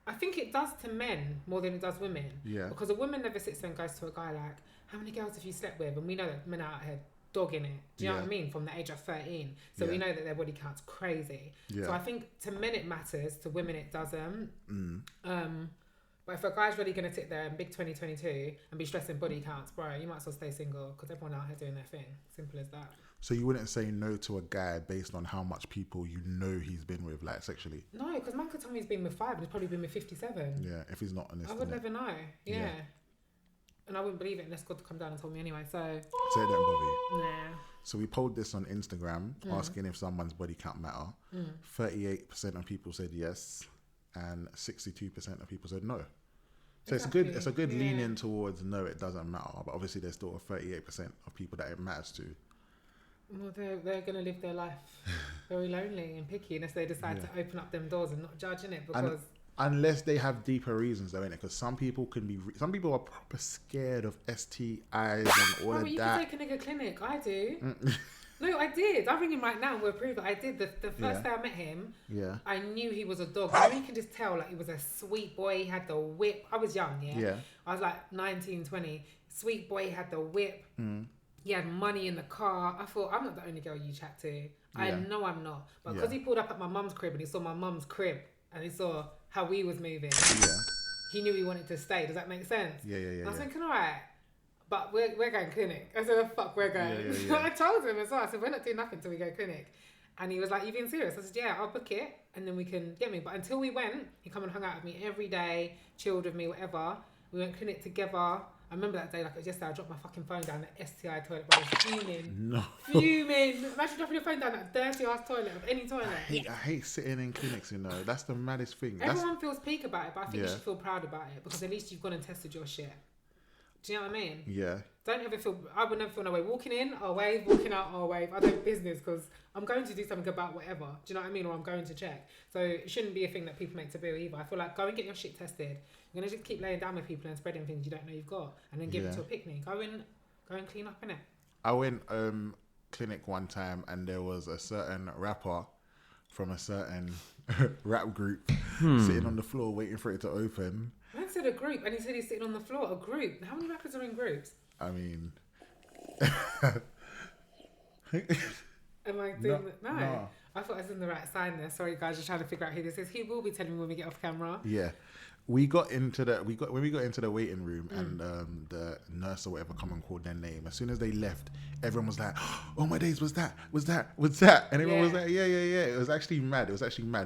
I think it does to men more than it does women. Yeah. Because a woman never sits there and goes to a guy like, how many girls have you slept with? And we know that men are out here dogging it. Do you know what I mean? From the age of 13. So we know that their body count's crazy. Yeah. So I think to men it matters, to women it doesn't. But if a guy's really going to sit there in big 2022 and be stressing body counts, bro, you might as well stay single because everyone out here doing their thing. Simple as that. So you wouldn't say no to a guy based on how much people you know he's been with, like sexually? No, because man could tell me he's been with 5 and he's probably been with 57. Yeah, if he's not honest. I would never know. Yeah. And I wouldn't believe it unless God come down and told me anyway, so... So it don't bother you? Nah. So we polled this on Instagram, asking if someone's body count matter. 38% of people said yes, and 62% of people said no. So exactly. It's a good leaning towards no, it doesn't matter. But obviously there's still a 38% of people that it matters to. Well, they're going to live their life very lonely and picky unless they decide to open up them doors and not judging it because... Unless they have deeper reasons though, innit? Because some people are proper scared of STIs and all of that. You can take a nigga clinic. I do. No, I did. I'll ring him right now and we'll prove it. I did. The first day I met him, I knew he was a dog. You know, you can just tell, like, he was a sweet boy. He had the whip. I was young, I was like 19, 20. Sweet boy, he had the whip. He had money in the car. I thought, I'm not the only girl you chat to. I know I'm not. But because he pulled up at my mum's crib and he saw my mum's crib and he saw how we was moving, he knew he wanted to stay. Does that make sense? I was thinking, all right. But we're going clinic. I said, fuck, we're going. I told him as well. I said, we're not doing nothing until we go clinic. And he was like, you being serious? I said, yeah, I'll book it and then we can get me. But until we went, he come and hung out with me every day, chilled with me, whatever. We went clinic together. I remember that day, like it was yesterday, I dropped my fucking phone down the STI toilet, but I was fuming. No. Fuming. Imagine dropping your phone down that dirty ass toilet, of any toilet. I hate sitting in clinics, you know. That's the maddest thing. Everyone feels peak about it, but I think you should feel proud about it because at least you've gone and tested your shit. Do you know what I mean? Yeah. Don't ever feel... I would never feel no way. Walking in, I'll wave. Walking out, I'll wave. I don't business because I'm going to do something about whatever. Do you know what I mean? Or I'm going to check. So it shouldn't be a thing that people make taboo either. I feel like go and get your shit tested. You're going to just keep laying down with people and spreading things you don't know you've got. And then give it to a picnic. Go and clean up, innit? I went clinic one time and there was a certain rapper from a certain rap group sitting on the floor waiting for it to open. I said a group, and he said he's sitting on the floor. A group. How many rappers are in groups? I mean, Am I doing No, no. no. I thought I was in the right sign there. Sorry guys, just trying to figure out who this is. He will be telling me when we get off camera. Yeah. When we got into the waiting room and the nurse or whatever come and called their name. As soon as they left, everyone was like, "Oh my days, was that?" And everyone was like, "Yeah." It was actually mad.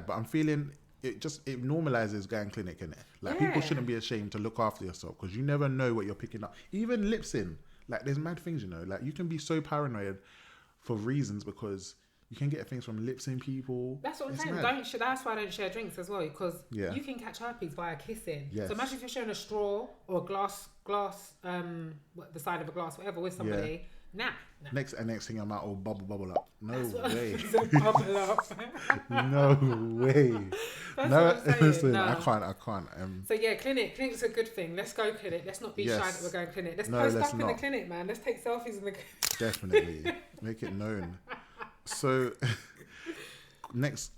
But I'm feeling it normalizes going clinic, innit? Like people shouldn't be ashamed to look after yourself because you never know what you're picking up. Even lips in, like there's mad things, you know. Like you can be so paranoid for reasons because you can get things from lips in people. That's what I'm saying. That's why I don't share drinks as well, because you can catch herpes via kissing. Yes. So imagine if you're sharing a straw or a glass, the side of a glass, whatever, with somebody. Nah. Next thing your mouth will bubble up. No way. Bubble up. No way. That's No, what I'm saying. listen, No. I can't. So yeah, clinic's a good thing. Let's go clinic. Let's not be shy that we're going clinic. Let's post up in the clinic, man. Let's take selfies in the clinic. Definitely. Make it known. So next,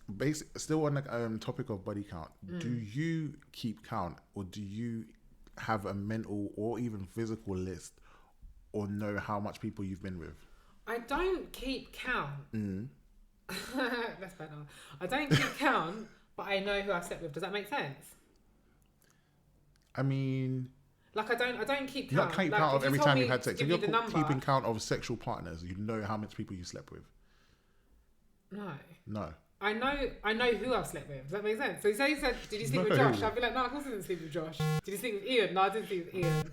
still on the topic of body count, do you keep count or do you have a mental or even physical list or know how much people you've been with? I don't keep count. That's better. I don't keep count, but I know who I've slept with. Does that make sense? I mean, like I don't keep count. You not keep like, count of every time you've had sex. If you're number, keeping count of sexual partners, you know how much people you slept with. No. I know who I've slept with. Does that make sense? So you said, did you sleep with Josh? I'd be like, no, of course I didn't sleep with Josh. Did you sleep with Ian? No, I didn't sleep with Ian.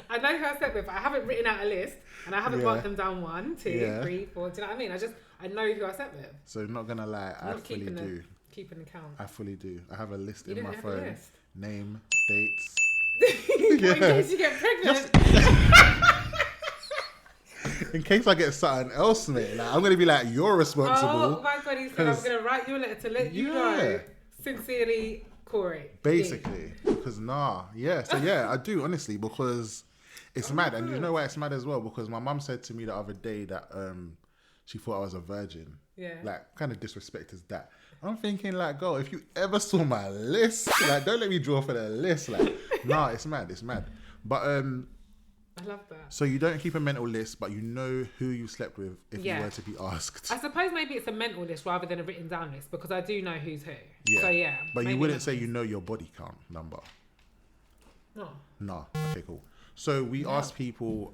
I know who I slept with, but I haven't written out a list and I haven't marked them down 1, 2, 3, 4. Do you know what I mean? I know who I slept with. So not gonna lie, I fully do. Keeping the count. I fully do. I have a list in my phone. Name, dates. In case you get pregnant. In case I get something else, mate. Like, I'm going to be like, you're responsible. Oh, my buddy said I'm going to write you a letter to let you know. Sincerely, Corey. Basically. Because So yeah, I do, honestly, because it's mad. And you know why it's mad as well? Because my mum said to me the other day that she thought I was a virgin. Yeah. Like, kind of disrespect is that? I'm thinking, like, girl, if you ever saw my list, like, don't let me draw for the list. Like, nah, it's mad. But I love that. So you don't keep a mental list, but you know who you slept with if you were to be asked. I suppose maybe it's a mental list rather than a written down list because I do know who's who. Yeah. So yeah. But you wouldn't say you know your body count number. No. Okay, cool. So we asked people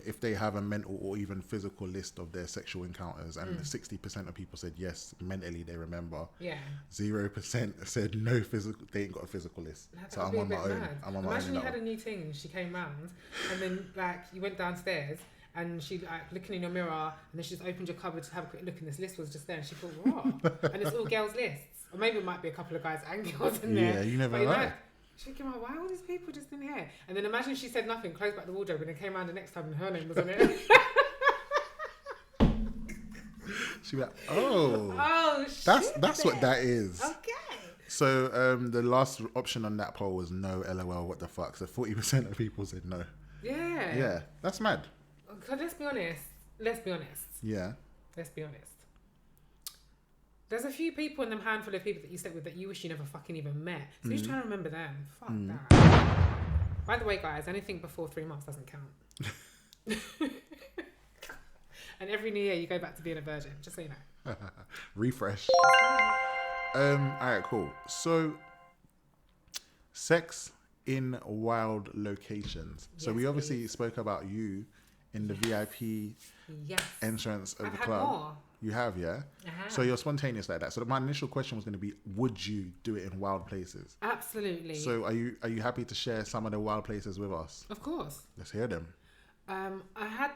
if they have a mental or even physical list of their sexual encounters, and 60% of people said yes, mentally they remember. Yeah. 0% said no physical. They ain't got a physical list. So I'm on my own. Imagine you had a new thing and she came round, and then like you went downstairs and she like looking in your mirror, and then she just opened your cupboard to have a quick look, and this list was just there, and she thought, what? And it's all girls' lists, or maybe it might be a couple of guys and girls in there. Yeah, you never know. She came out, why are all these people just in here? And then imagine she said nothing, closed back the wardrobe, and then came around the next time and her name was on it. She'd be like, oh shit. That's what that is. Okay. So the last option on that poll was no, LOL, what the fuck. So 40% of people said no. Yeah. Yeah, that's mad. Let's be honest. Yeah. Let's be honest. There's a few people in them handful of people that you slept with that you wish you never fucking even met. So you're trying to remember them. Fuck that. By the way, guys, anything before 3 months doesn't count. And every new year you go back to being a virgin, just so you know. Refresh. Alright, cool. So, sex in wild locations. So we obviously spoke about you in the VIP entrance of the club. More. You have, yeah? So you're spontaneous like that. So my initial question was going to be, would you do it in wild places? Absolutely. So are you happy to share some of the wild places with us? Of course. Let's hear them. I had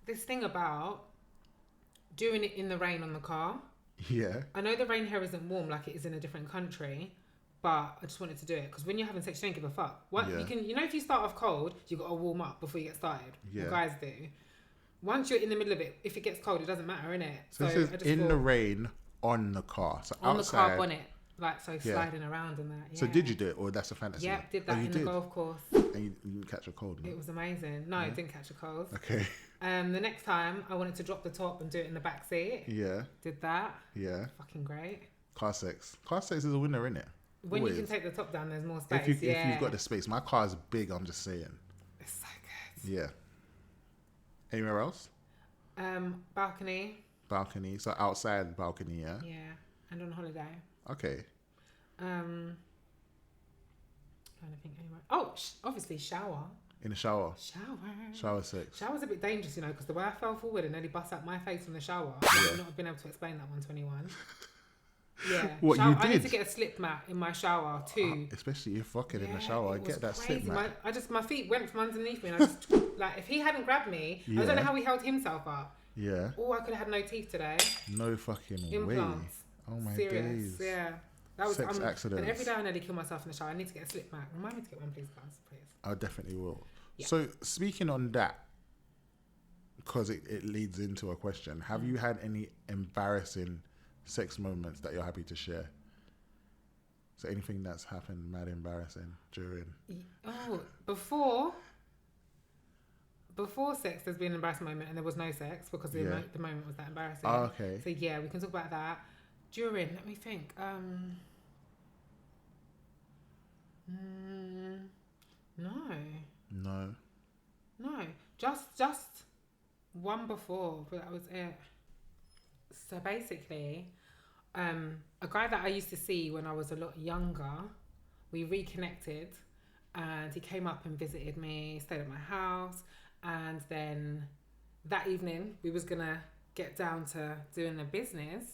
this thing about doing it in the rain on the car. Yeah. I know the rain here isn't warm like it is in a different country, but I just wanted to do it because when you're having sex, you don't give a fuck. You know, if you start off cold, you got to warm up before you get started. Yeah. The guys do. Once you're in the middle of it, if it gets cold, it doesn't matter, innit? So this is in the rain on the car. So on outside, the car bonnet. Like, so sliding around and that. Yeah. So did you do it, or that's a fantasy? Yeah, did that in the golf course. And you didn't catch a cold? No? It was amazing. No, I didn't catch a cold. Okay. The next time, I wanted to drop the top and do it in the back seat. Yeah. Did that. Yeah. Fucking great. Car sex. Car sex is a winner, innit? When you can take the top down, there's more space. If you've got the space. My car is big, I'm just saying. It's so good. Yeah. Anywhere else? Balcony. Balcony. So outside balcony, yeah? Yeah. And on holiday. Okay. Trying to think anywhere. Oh, obviously shower. In the shower? Shower sex. Shower's a bit dangerous, you know, because the way I fell forward and nearly bust out my face in the shower, I would not have been able to explain that one to anyone. Yeah. What shower, you did? I need to get a slip mat in my shower too. Especially if fucking in the shower. I get that crazy. slip mat. My feet went from underneath me and I just, like, if he hadn't grabbed me, I don't know how he held himself up. Yeah. Oh, I could have had no teeth today. No fucking Implants. way. Oh my Serious. days. Yeah. That was Sex accidents. And every day I nearly kill myself in the shower. I need to get a slip mat. Remind me to get one, please, guys. Please. I definitely will. Yeah. So speaking on that, because it leads into a question, have you had any embarrassing sex moments that you're happy to share? So anything that's happened mad embarrassing during? Oh, before sex, there's been an embarrassing moment, and there was no sex because the moment was that embarrassing. Oh, okay. So yeah, we can talk about that. During, let me think. No. Just one before, but that was it. So basically, a guy that I used to see when I was a lot younger, we reconnected, and he came up and visited me, stayed at my house, and then that evening we was gonna get down to doing the business,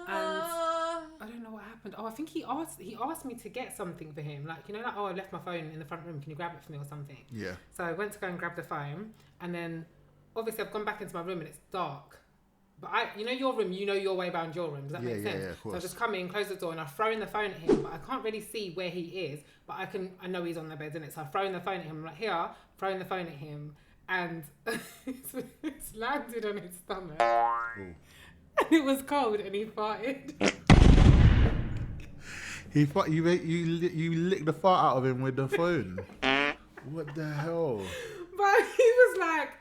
and I don't know what happened. Oh, I think he asked me to get something for him, like, you know, like, oh, I left my phone in the front room, can you grab it for me or something? Yeah. So I went to go and grab the phone, and then obviously I've gone back into my room and it's dark. But you know your room, you know your way around your room. Does that make sense? Yeah, of course. So I just come in, close the door, and I throw in the phone at him, but I can't really see where he is. But I know he's on the bed, isn't it? So I throw in the phone at him. I'm like, here, throwing the phone at him, and it's landed on his stomach. Ooh. And it was cold, and he farted. You licked the fart out of him with the phone. What the hell? But he was like,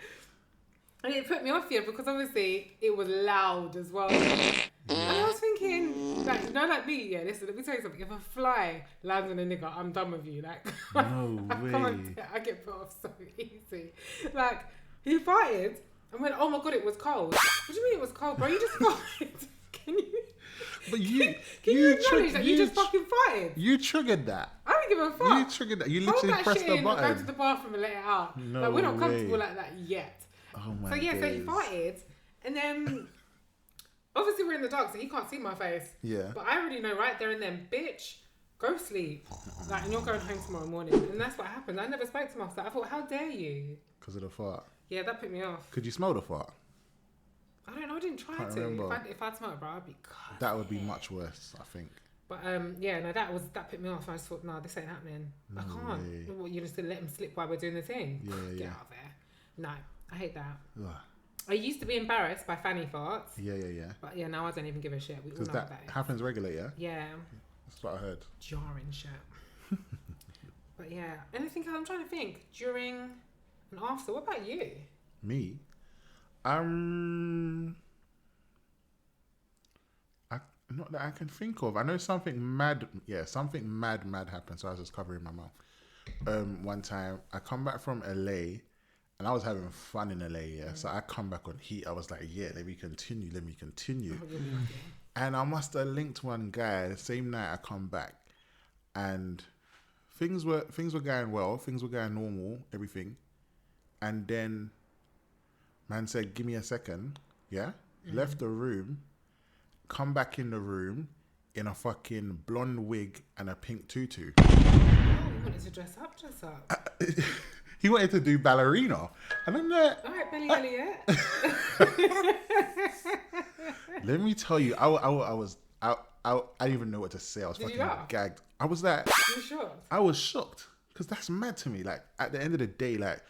and it put me off here because obviously it was loud as well. And I was thinking, like, you know, like me, yeah, listen, let me tell you something. If a fly lands on a nigga, I'm done with you. Like, no way. I get put off so easy. Like, he farted and went, oh my God, it was cold. What do you mean it was cold, bro? You just farted. Can you? But you acknowledge that you just fucking farted? You triggered that. I don't give a fuck. You triggered that. You literally pressed the button. Go to the bathroom and let it out. No like, we're not way. comfortable like that yet. Oh my So yeah, days. so he farted, and then obviously we're in the dark, so he can't see my face. Yeah. But I already know right there and then, bitch, go sleep. Like, and you're going home tomorrow morning, and that's what happened. I never spoke to him after that. I thought, how dare you? Because of the fart. Yeah, that put me off. Could you smell the fart? I don't know. I didn't try Can't to. remember. If I'd smelled it, bro, I'd be cut. That would be much worse, I think. But yeah, no, that put me off. I just thought, no, this ain't happening. I can't. Way. What, you're just gonna let him slip while we're doing the thing? Yeah. Get out of there. No, I hate that. Ugh. I used to be embarrassed by fanny farts. Yeah. But yeah, now I don't even give a shit. We all know Because that happens regularly, yeah? Yeah. That's what I heard. Jarring shit. But yeah, anything else? I'm trying to think. During and after. What about you? Me? Not that I can think of. I know something mad. Yeah, something mad happened. So I was just covering my mouth. One time I come back from LA, and I was having fun in LA. Yeah, so I come back on heat. I was like, yeah, let me continue. And I must have linked one guy the same night I come back, and things were going well. Things were going normal. Everything, and then man said, "Give me a second." Yeah, left the room. Come back in the room in a fucking blonde wig and a pink tutu. Oh, you wanted to dress up. He wanted to do ballerina. And I'm like... All right, Billy Elliot. Let me tell you, I didn't even know what to say. I was fucking gagged. I was like... You sure? I was shocked. Because that's mad to me. Like, at the end of the day, like,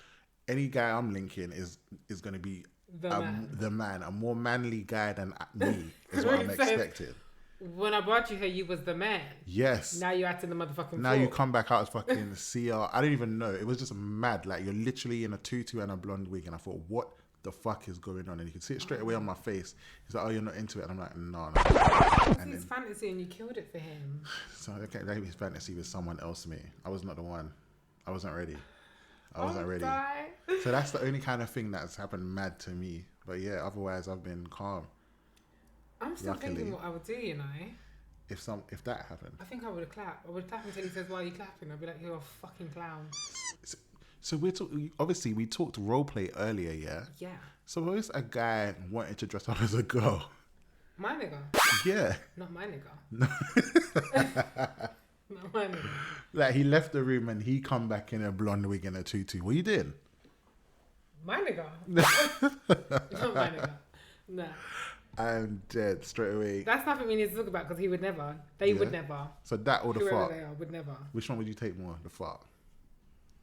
any guy I'm linking is going to be... The man, a more manly guy than me is what I'm expecting. When I brought you here, you was the man. Yes. Now you're acting the motherfucking Now fool. you come back out as fucking CR. I didn't even know. It was just mad. Like, you're literally in a tutu and a blonde wig. And I thought, what the fuck is going on? And you can see it straight away on my face. He's like, oh, you're not into it. And I'm like, no. And his fantasy and you killed it for him. So, okay, maybe his fantasy was someone else, me. I was not the one. I wasn't ready. I wasn't ready. Die. So that's the only kind of thing that's happened mad to me. But yeah, otherwise I've been calm. I'm still Luckily. thinking what I would do, you know. If that happened. I think I would clap. I would clap until he says, "Why are you clapping?" I'd be like, "You're a fucking clown." So obviously we talked roleplay earlier, yeah? Yeah. Suppose a guy wanted to dress up as a girl. My nigga. Yeah. Not my nigga. No. Not my nigga. Like he left the room and he come back in a blonde wig and a tutu. What you doing? My nigga. Not my nigga. Nah. I'm dead straight away. That's nothing we need to talk about because he would never. They would never. So that or the Whoever fart? they are would never. Which one would you take more? The fart?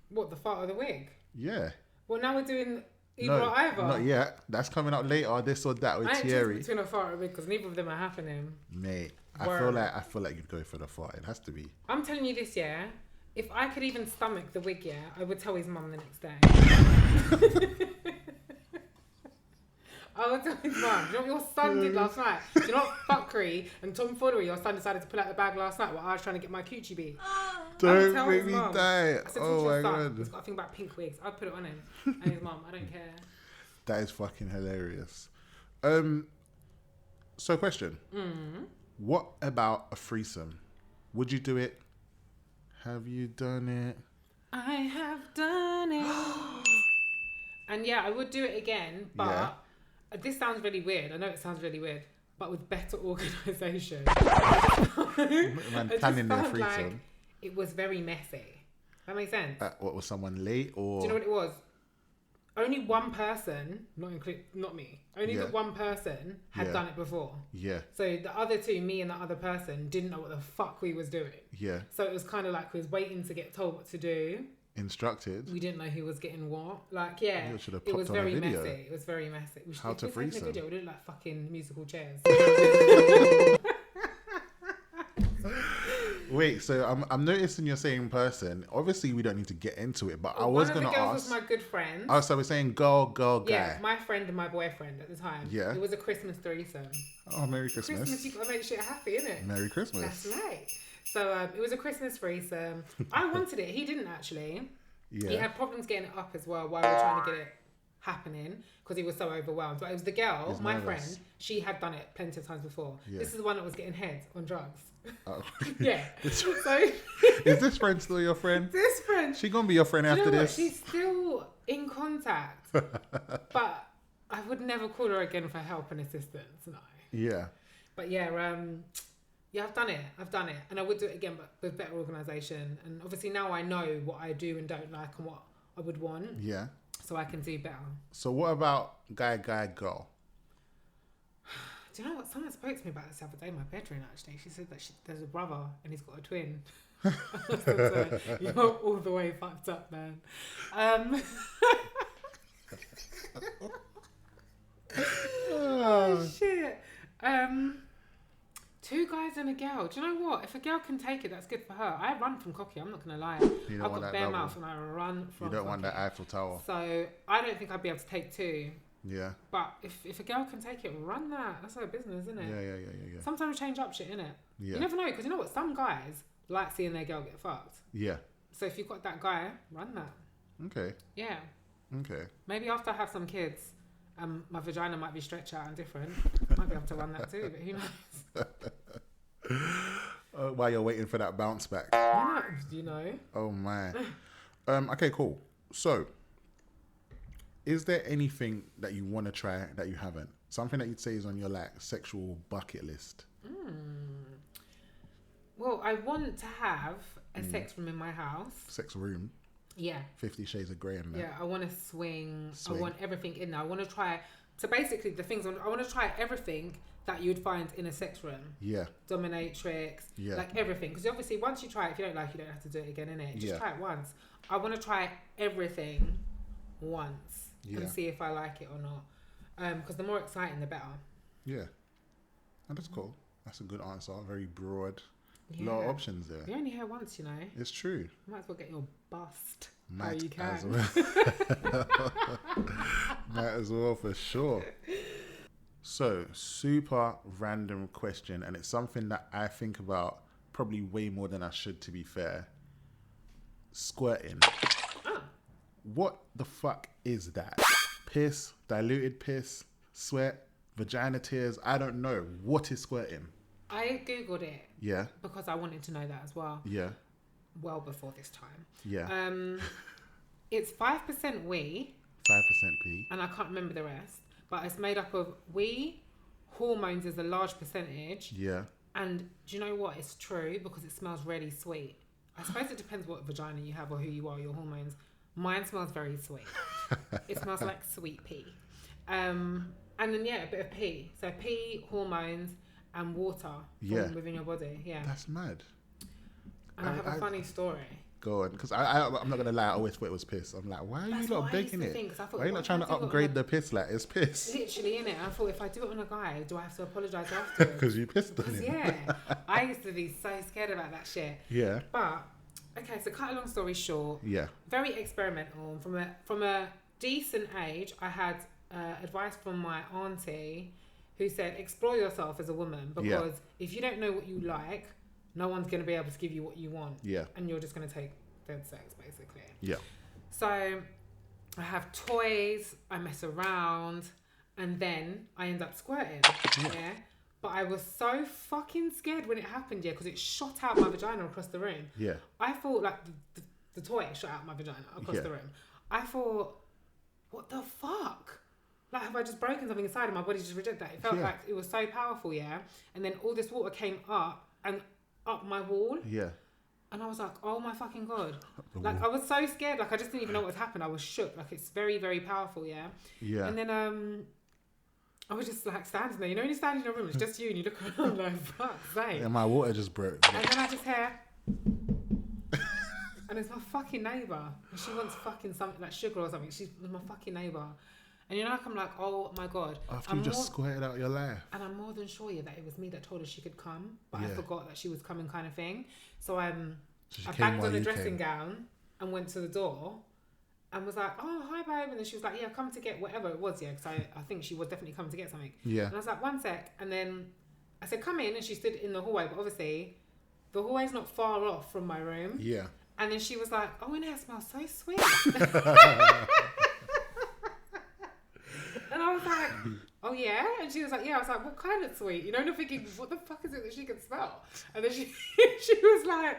What, the fart or the wig? Yeah. Well, now we're doing either or either. Not yet. That's coming out later. This or that with I ain't Thierry. choosing between a fart or a wig because neither of them are happening. Mate, Word. I feel like you'd go for the fart. It has to be. I'm telling you this, yeah. If I could even stomach the wig, yeah, I would tell his mum the next day. I would tell his mum, you know what your son did last night? You know what fuckery and tomfoolery your son decided to pull out the bag last night while I was trying to get my coochie beat? Don't make me die. I said, Oh my son, god. he's got a thing about pink wigs. I'd put it on him. And his mum, I don't care. That is fucking hilarious. So question. What about a threesome? Would you do it? Have you done it? I have done it. And yeah, I would do it again, but this sounds really weird. I know it sounds really weird, but with better organisation. Man, planning their threesome. Like it was very messy. That makes sense. What, was someone late or? Do you know what it was? Only one person, not me. Only the one person had done it before. Yeah. So the other two, me and the other person, didn't know what the fuck we was doing. Yeah. So it was kind of like we was waiting to get told what to do. Instructed. We didn't know who was getting what. Like, yeah, it was very messy. It was very messy. How to threesome? Video, we looked like fucking musical chairs. Wait, so I'm noticing you're saying person. Obviously, we don't need to get into it, but I was gonna ask. One of the girls was my good friend. Oh, so we're saying girl, guy. Yeah, my friend and my boyfriend at the time. Yeah. It was a Christmas threesome. Oh, Merry Christmas. Christmas, you gotta make shit happy, innit? Merry Christmas. That's right. So it was a Christmas threesome. I wanted it. He didn't actually. Yeah. He had problems getting it up as well while we were trying to get it happening because he was so overwhelmed. But it was the girl, my friend. She had done it plenty of times before. Yeah. This is the one that was getting head on drugs. Oh. Yeah. So is this friend still your friend? This friend. She gonna be your friend after this? She's still in contact, but I would never call her again for help and assistance. No. Yeah. But yeah, yeah, I've done it, and I would do it again, but with better organisation. And obviously now I know what I do and don't like and what I would want. Yeah. So I can do better. So what about guy, girl? Do you know what? Someone spoke to me about this the other day in my bedroom, actually. She said that there's a brother and he's got a twin. So, you're all the way fucked up, man. Oh, shit. 2 guys and a girl. Do you know what? If a girl can take it, that's good for her. I run from cocky. I'm not going to lie. I've got bare mouth and I run from cocky. You don't want that Eiffel Tower. So I don't think I'd be able to take 2. Yeah. But if a girl can take it, run that. That's her business, isn't it? Yeah. Sometimes change up shit, innit? Yeah. You never know, because you know what? Some guys like seeing their girl get fucked. Yeah. So if you've got that guy, run that. Okay. Yeah. Okay. Maybe after I have some kids, my vagina might be stretched out and different. Might be able to run that too, but who knows? While you're waiting for that bounce back. Why not? You know? Oh, my. Okay, cool. So, is there anything that you want to try that you haven't? Something that you'd say is on your like sexual bucket list? Well, I want to have a sex room in my house. Sex room? Yeah. 50 Shades of Grey in there. Yeah, I want to swing. I want everything in there. I want to try. So basically, the things I want to try everything that you'd find in a sex room. Yeah. Dominatrix. Yeah. Like everything. Because obviously, once you try it, if you don't like it, you don't have to do it again, innit? Just try it once. I want to try everything once and see if I like it or not. Because the more exciting, the better. Yeah. And that's cool. That's a good answer. Very broad. A lot of options there. You're only here once, you know. It's true. You might as well get your bust. Might you can. As well. Might as well for sure. So, super random question, and it's something that I think about probably way more than I should, to be fair. Squirting. what the fuck is that? Piss, diluted piss, sweat, vagina tears. I don't know. What is squirting? I googled it. Yeah. Because I wanted to know that as well. Yeah. Well before this time. Yeah. It's 5% wee. 5% pee. And I can't remember the rest. But it's made up of wee, hormones is a large percentage. Yeah. And do you know what? It's true because it smells really sweet. I suppose it depends what vagina you have or who you are, your hormones. Mine smells very sweet. It smells like sweet pea. And then, yeah, a bit of pee. So pee, hormones, and water within your body. Yeah. That's mad. And I have a funny story. Go on, because I'm not going to lie, I always thought it was piss. I'm like, why are you not baking it? Why are you not trying to upgrade the piss? Like, it's piss. Literally, innit? I thought, if I do it on a guy, do I have to apologise afterwards? Because you pissed on him. Yeah. I used to be so scared about that shit. Yeah. But, okay, so cut a long story short. Yeah. Very experimental. From a decent age, I had advice from my auntie who said, explore yourself as a woman, because if you don't know what you like, no one's going to be able to give you what you want. Yeah. And you're just going to take dead sex, basically. Yeah. So I have toys, I mess around, and then I end up squirting. Yeah. But I was so fucking scared when it happened, because it shot out my vagina across the room. Yeah. I thought, like, the toy shot out my vagina across the room. I thought, what the fuck? Like, have I just broken something inside and my body just rejected that? It felt like it was so powerful, And then all this water came up and up my wall. Yeah. And I was like, oh my fucking God. Like, I was so scared. Like, I just didn't even know what had happened. I was shook. Like, it's very, very powerful, Yeah. And then I was just like standing there. You know when you stand in your room, it's just you and you look around like, fuck's sake. And my water just broke. And then I just hear... and it's my fucking neighbour. And she wants fucking something, like sugar or something. She's my fucking neighbour. And you know, like, I'm like, oh my God. After you just squirted out your life. And I'm more than sure that it was me that told her she could come, but I forgot that she was coming, kind of thing. So I bagged on the dressing gown and went to the door and was like, oh, hi babe. And then she was like, yeah, come to get whatever it was, because I think she was definitely coming to get something. Yeah. And I was like, one sec. And then I said, come in. And she stood in the hallway, but obviously the hallway's not far off from my room. Yeah. And then she was like, oh, in here it smells so sweet. And I was like, oh yeah? And she was like, yeah. I was like, what kind of sweet? You know, and I'm thinking, what the fuck is it that she can smell? And then she was like,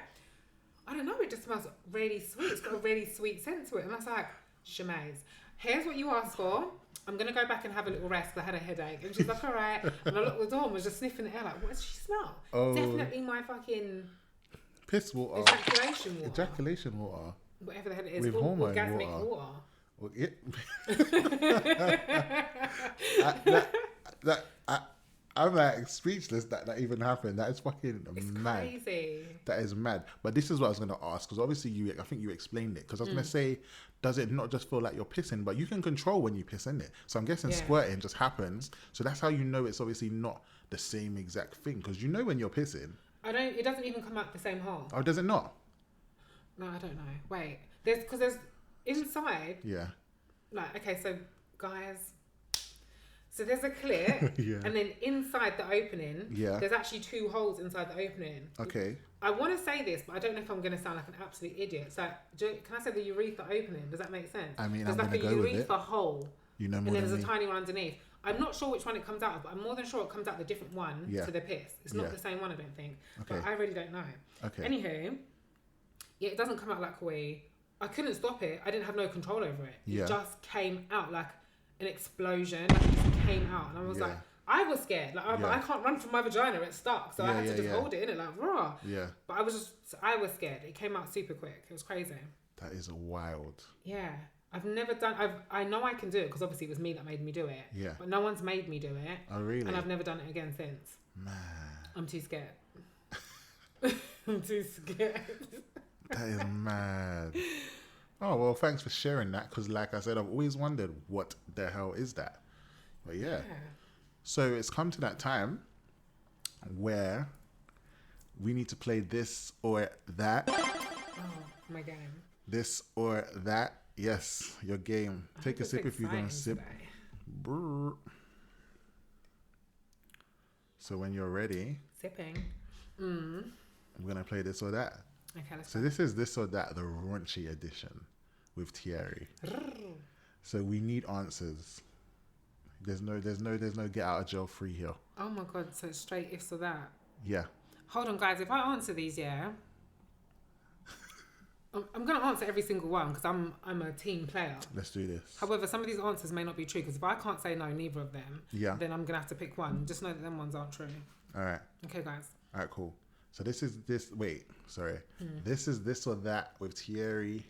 I don't know, it just smells really sweet. It's got a really sweet scent to it. And I was like, Shamaze, here's what you asked for. I'm going to go back and have a little rest because I had a headache. And she's like, all right. And I looked at the door and was just sniffing the air like, what does she smell? Oh, definitely my fucking... piss water. Ejaculation water. Ejaculation water. Whatever the hell it is. With hormone orgasmic water. Well, yeah. I'm like speechless that even happened. That is fucking mad. Crazy. That is mad. But this is what I was going to ask, because obviously I think you explained it. Because I was going to say, does it not just feel like you're pissing, but you can control when you piss, in it? So I'm guessing squirting just happens. So that's how you know it's obviously not the same exact thing, because you know when you're pissing. It doesn't even come out the same hole. Oh, does it not? No, I don't know. Wait, there's inside. Yeah. Like, okay, so guys, so there's a clit, and then inside the opening, there's actually 2 holes inside the opening. Okay. I want to say this, but I don't know if I'm going to sound like an absolute idiot. So, can I say the urethra opening? Does that make sense? I mean, there's like a urethra hole. You know more and then than there's a tiny one underneath. I'm not sure which one it comes out of, but I'm more than sure it comes out the different one to the piss. It's not the same one, I don't think. Okay. But I really don't know. Okay. Anywho, it doesn't come out like wee. I couldn't stop it. I didn't have no control over it. It just came out like an explosion. Like, it just came out. And I was like, I was scared. Like, I can't run from my vagina. It's stuck. So I had to just hold it in it, like, raw. Yeah. But I was scared. It came out super quick. It was crazy. That is wild. Yeah. I've never done... I know I can do it, because obviously it was me that made me do it. Yeah. But no one's made me do it. Oh, really? And I've never done it again since. Man. I'm too scared. I'm too scared. That is mad. Oh, well, thanks for sharing that, because like I said, I've always wondered what the hell is that. But yeah. So it's come to that time where we need to play this or that. Oh, my game. This or that. Yes, your game. Take a sip if you're going to sip. Brr. So when you're ready. Sipping. I'm going to play this or that. Okay, let's So this is this or that, the raunchy edition, with Thierry. So we need answers. There's no get out of jail free here. Oh my god, so it's straight ifs or that. Yeah. Hold on, guys. If I answer these, yeah, I'm gonna answer every single one because I'm a team player. Let's do this. However, some of these answers may not be true because if I can't say no, neither of them, then I'm gonna have to pick one. Just know that them ones aren't true. All right. Okay, guys. All right, cool. So this is this. Wait, sorry. This is this or that with Thierry,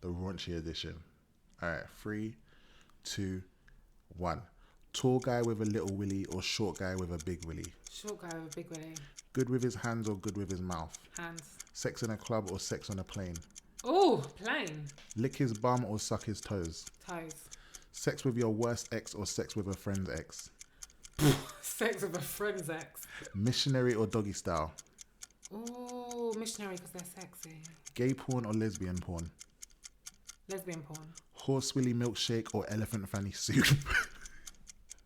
the raunchy edition. All right, 3, 2, 1. Tall guy with a little willy or short guy with a big willy? Short guy with a big willy. Good with his hands or good with his mouth? Hands. Sex in a club or sex on a plane? Oh, plane. Lick his bum or suck his toes? Toes. Sex with your worst ex or sex with a friend's ex? Sex with a friend's ex. Missionary or doggy style? Oh, missionary because they're sexy. Gay porn or lesbian porn? Lesbian porn. Horse willy milkshake or elephant fanny soup?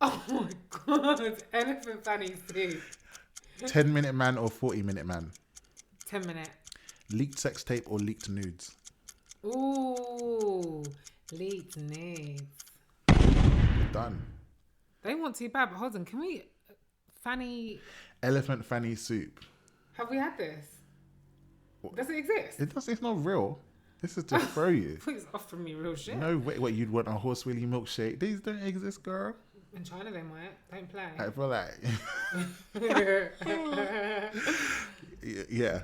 Oh my god, elephant fanny soup. 10-minute man or 40-minute man? 10 minute. Leaked sex tape or leaked nudes? Ooh, leaked nudes. You're done. They want too bad, but hold on, can we... Fanny... Elephant fanny soup. Have we had this? Does it exist? It does. It's not real. This is to throw you. Please offer me real shit. No, wait, what, you'd want a horse willy milkshake? These don't exist, girl. In China they might. Don't play. I feel like... yeah.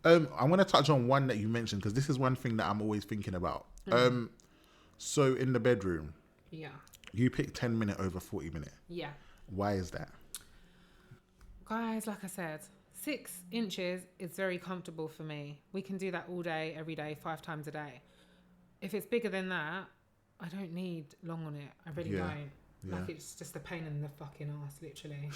I want to touch on one that you mentioned because this is one thing that I'm always thinking about. So in the bedroom, Yeah. you pick 10-minute over 40-minute. Yeah. Why is that? Guys, like I said, 6 inches is very comfortable for me. We can do that all day, every day, 5 times a day. If it's bigger than that, I don't need long on it. I really don't. Yeah. Like, it's just a pain in the fucking ass, literally.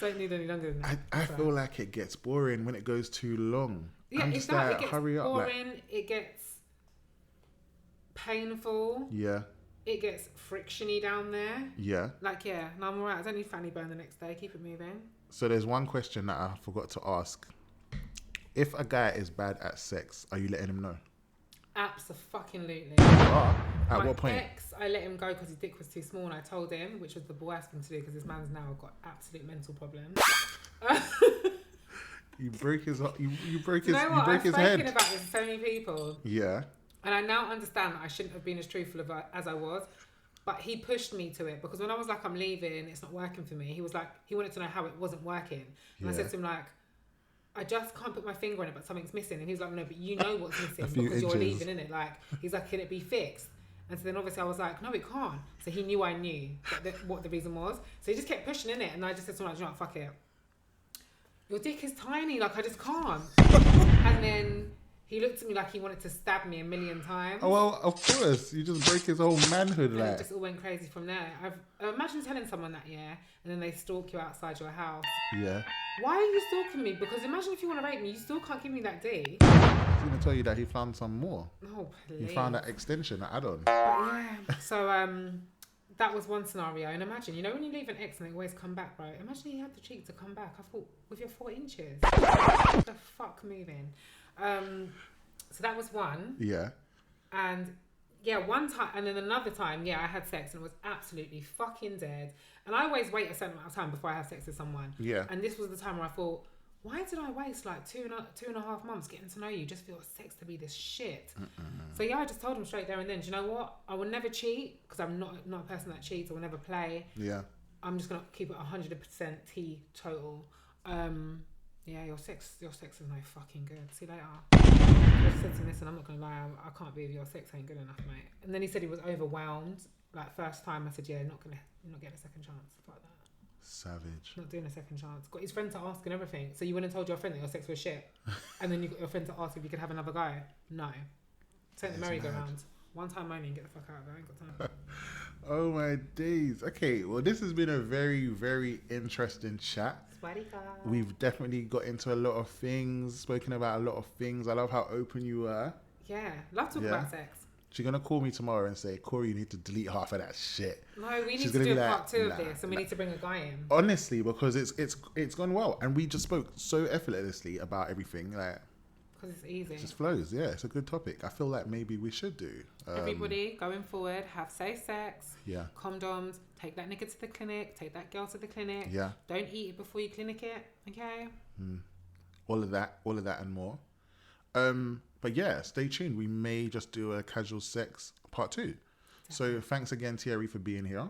Don't need any longer than that. I feel like it gets boring when it goes too long. Yeah, I'm it's just that. like, It gets hurry up. boring. Like, it gets painful. Yeah. It gets frictiony down there. Yeah. Like, yeah, no, I'm alright. I don't need fanny burn the next day. Keep it moving. So there's one question that I forgot to ask. If a guy is bad at sex, are you letting him know? Absolutely. At what point? Ex, I let him go because his dick was too small, and I told him, which was the worst thing to do because this man's now got absolute mental problems. You broke his. You broke his. You know what? Broke his head. I've spoken about this to so many people. Yeah. And I now understand that I shouldn't have been as truthful as I was. But he pushed me to it because when I was like, I'm leaving, it's not working for me. He was like, he wanted to know how it wasn't working. And I said to him like, I just can't put my finger on it, but something's missing. And he was like, no, but you know what's missing because you're leaving, innit? Like, he's like, can it be fixed? And so then obviously I was like, no, it can't. So he knew I knew what the reason was. So he just kept pushing in it. And I just said to him like, you know what, fuck it. Your dick is tiny. Like, I just can't. And then he looked at me like he wanted to stab me 1,000,000 times. Oh, well, of course. You just break his whole manhood. And like. it just all went crazy from there. Imagine telling someone that, and then they stalk you outside your house. Yeah. Why are you stalking me? Because imagine if you want to rape me, you still can't give me that D. He's going to tell you that he found some more. Oh, please. He found that extension, that add-on. Yeah. So, that was one scenario. And imagine, when you leave an ex and they always come back, right? Imagine he had the cheek to come back. I thought, with your 4 inches. What the fuck moving? So that was one. Yeah. And yeah, one time, and then another time, I had sex and it was absolutely fucking dead. And I always wait a certain amount of time before I have sex with someone. Yeah. And this was the time where I thought, why did I waste like two and a half months getting to know you just for your sex to be this shit? So I just told him straight there and then, do you know what? I will never cheat because I'm not a person that cheats. I will never play. Yeah. I'm just going to keep it 100% teetotal. Yeah, your sex is no fucking good. See you later. I just said to him, listen, I'm not going to lie, I can't believe your sex ain't good enough, mate. And then he said he was overwhelmed. Like, first time, I said, you're not getting a second chance. Fuck that. Savage. Not doing a second chance. Got his friend to ask and everything. So you went and told your friend that your sex was shit. And then you got your friend to ask if you could have another guy. No. Take the merry-go-round. One time only and get the fuck out of it. I ain't got time. Oh my days. Okay, well this has been a very, very interesting chat. We've definitely got into a lot of things, spoken about a lot of things. I love how open you were. Yeah, love talking about sex. She's gonna call me tomorrow and say, Corey, you need to delete half of that shit. No, we need to do part 2 of this, and we need to bring a guy in. Honestly, because it's gone well, and we just spoke so effortlessly about everything. Like, Because it's easy. It just flows. Yeah, it's a good topic. I feel like maybe we should do. Everybody going forward, have safe sex. Yeah. Condoms. Take that nigga to the clinic. Take that girl to the clinic. Yeah. Don't eat it before you clinic it. Okay. All of that and more. But yeah, stay tuned. We may just do a casual sex part 2. So thanks again, Thierry, for being here.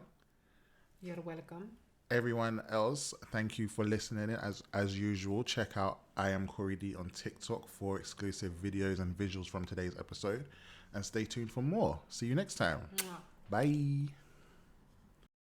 You're welcome. Everyone else, thank you for listening. As usual, check out I Am Corey D on TikTok for exclusive videos and visuals from today's episode. And stay tuned for more. See you next time. Mwah. Bye.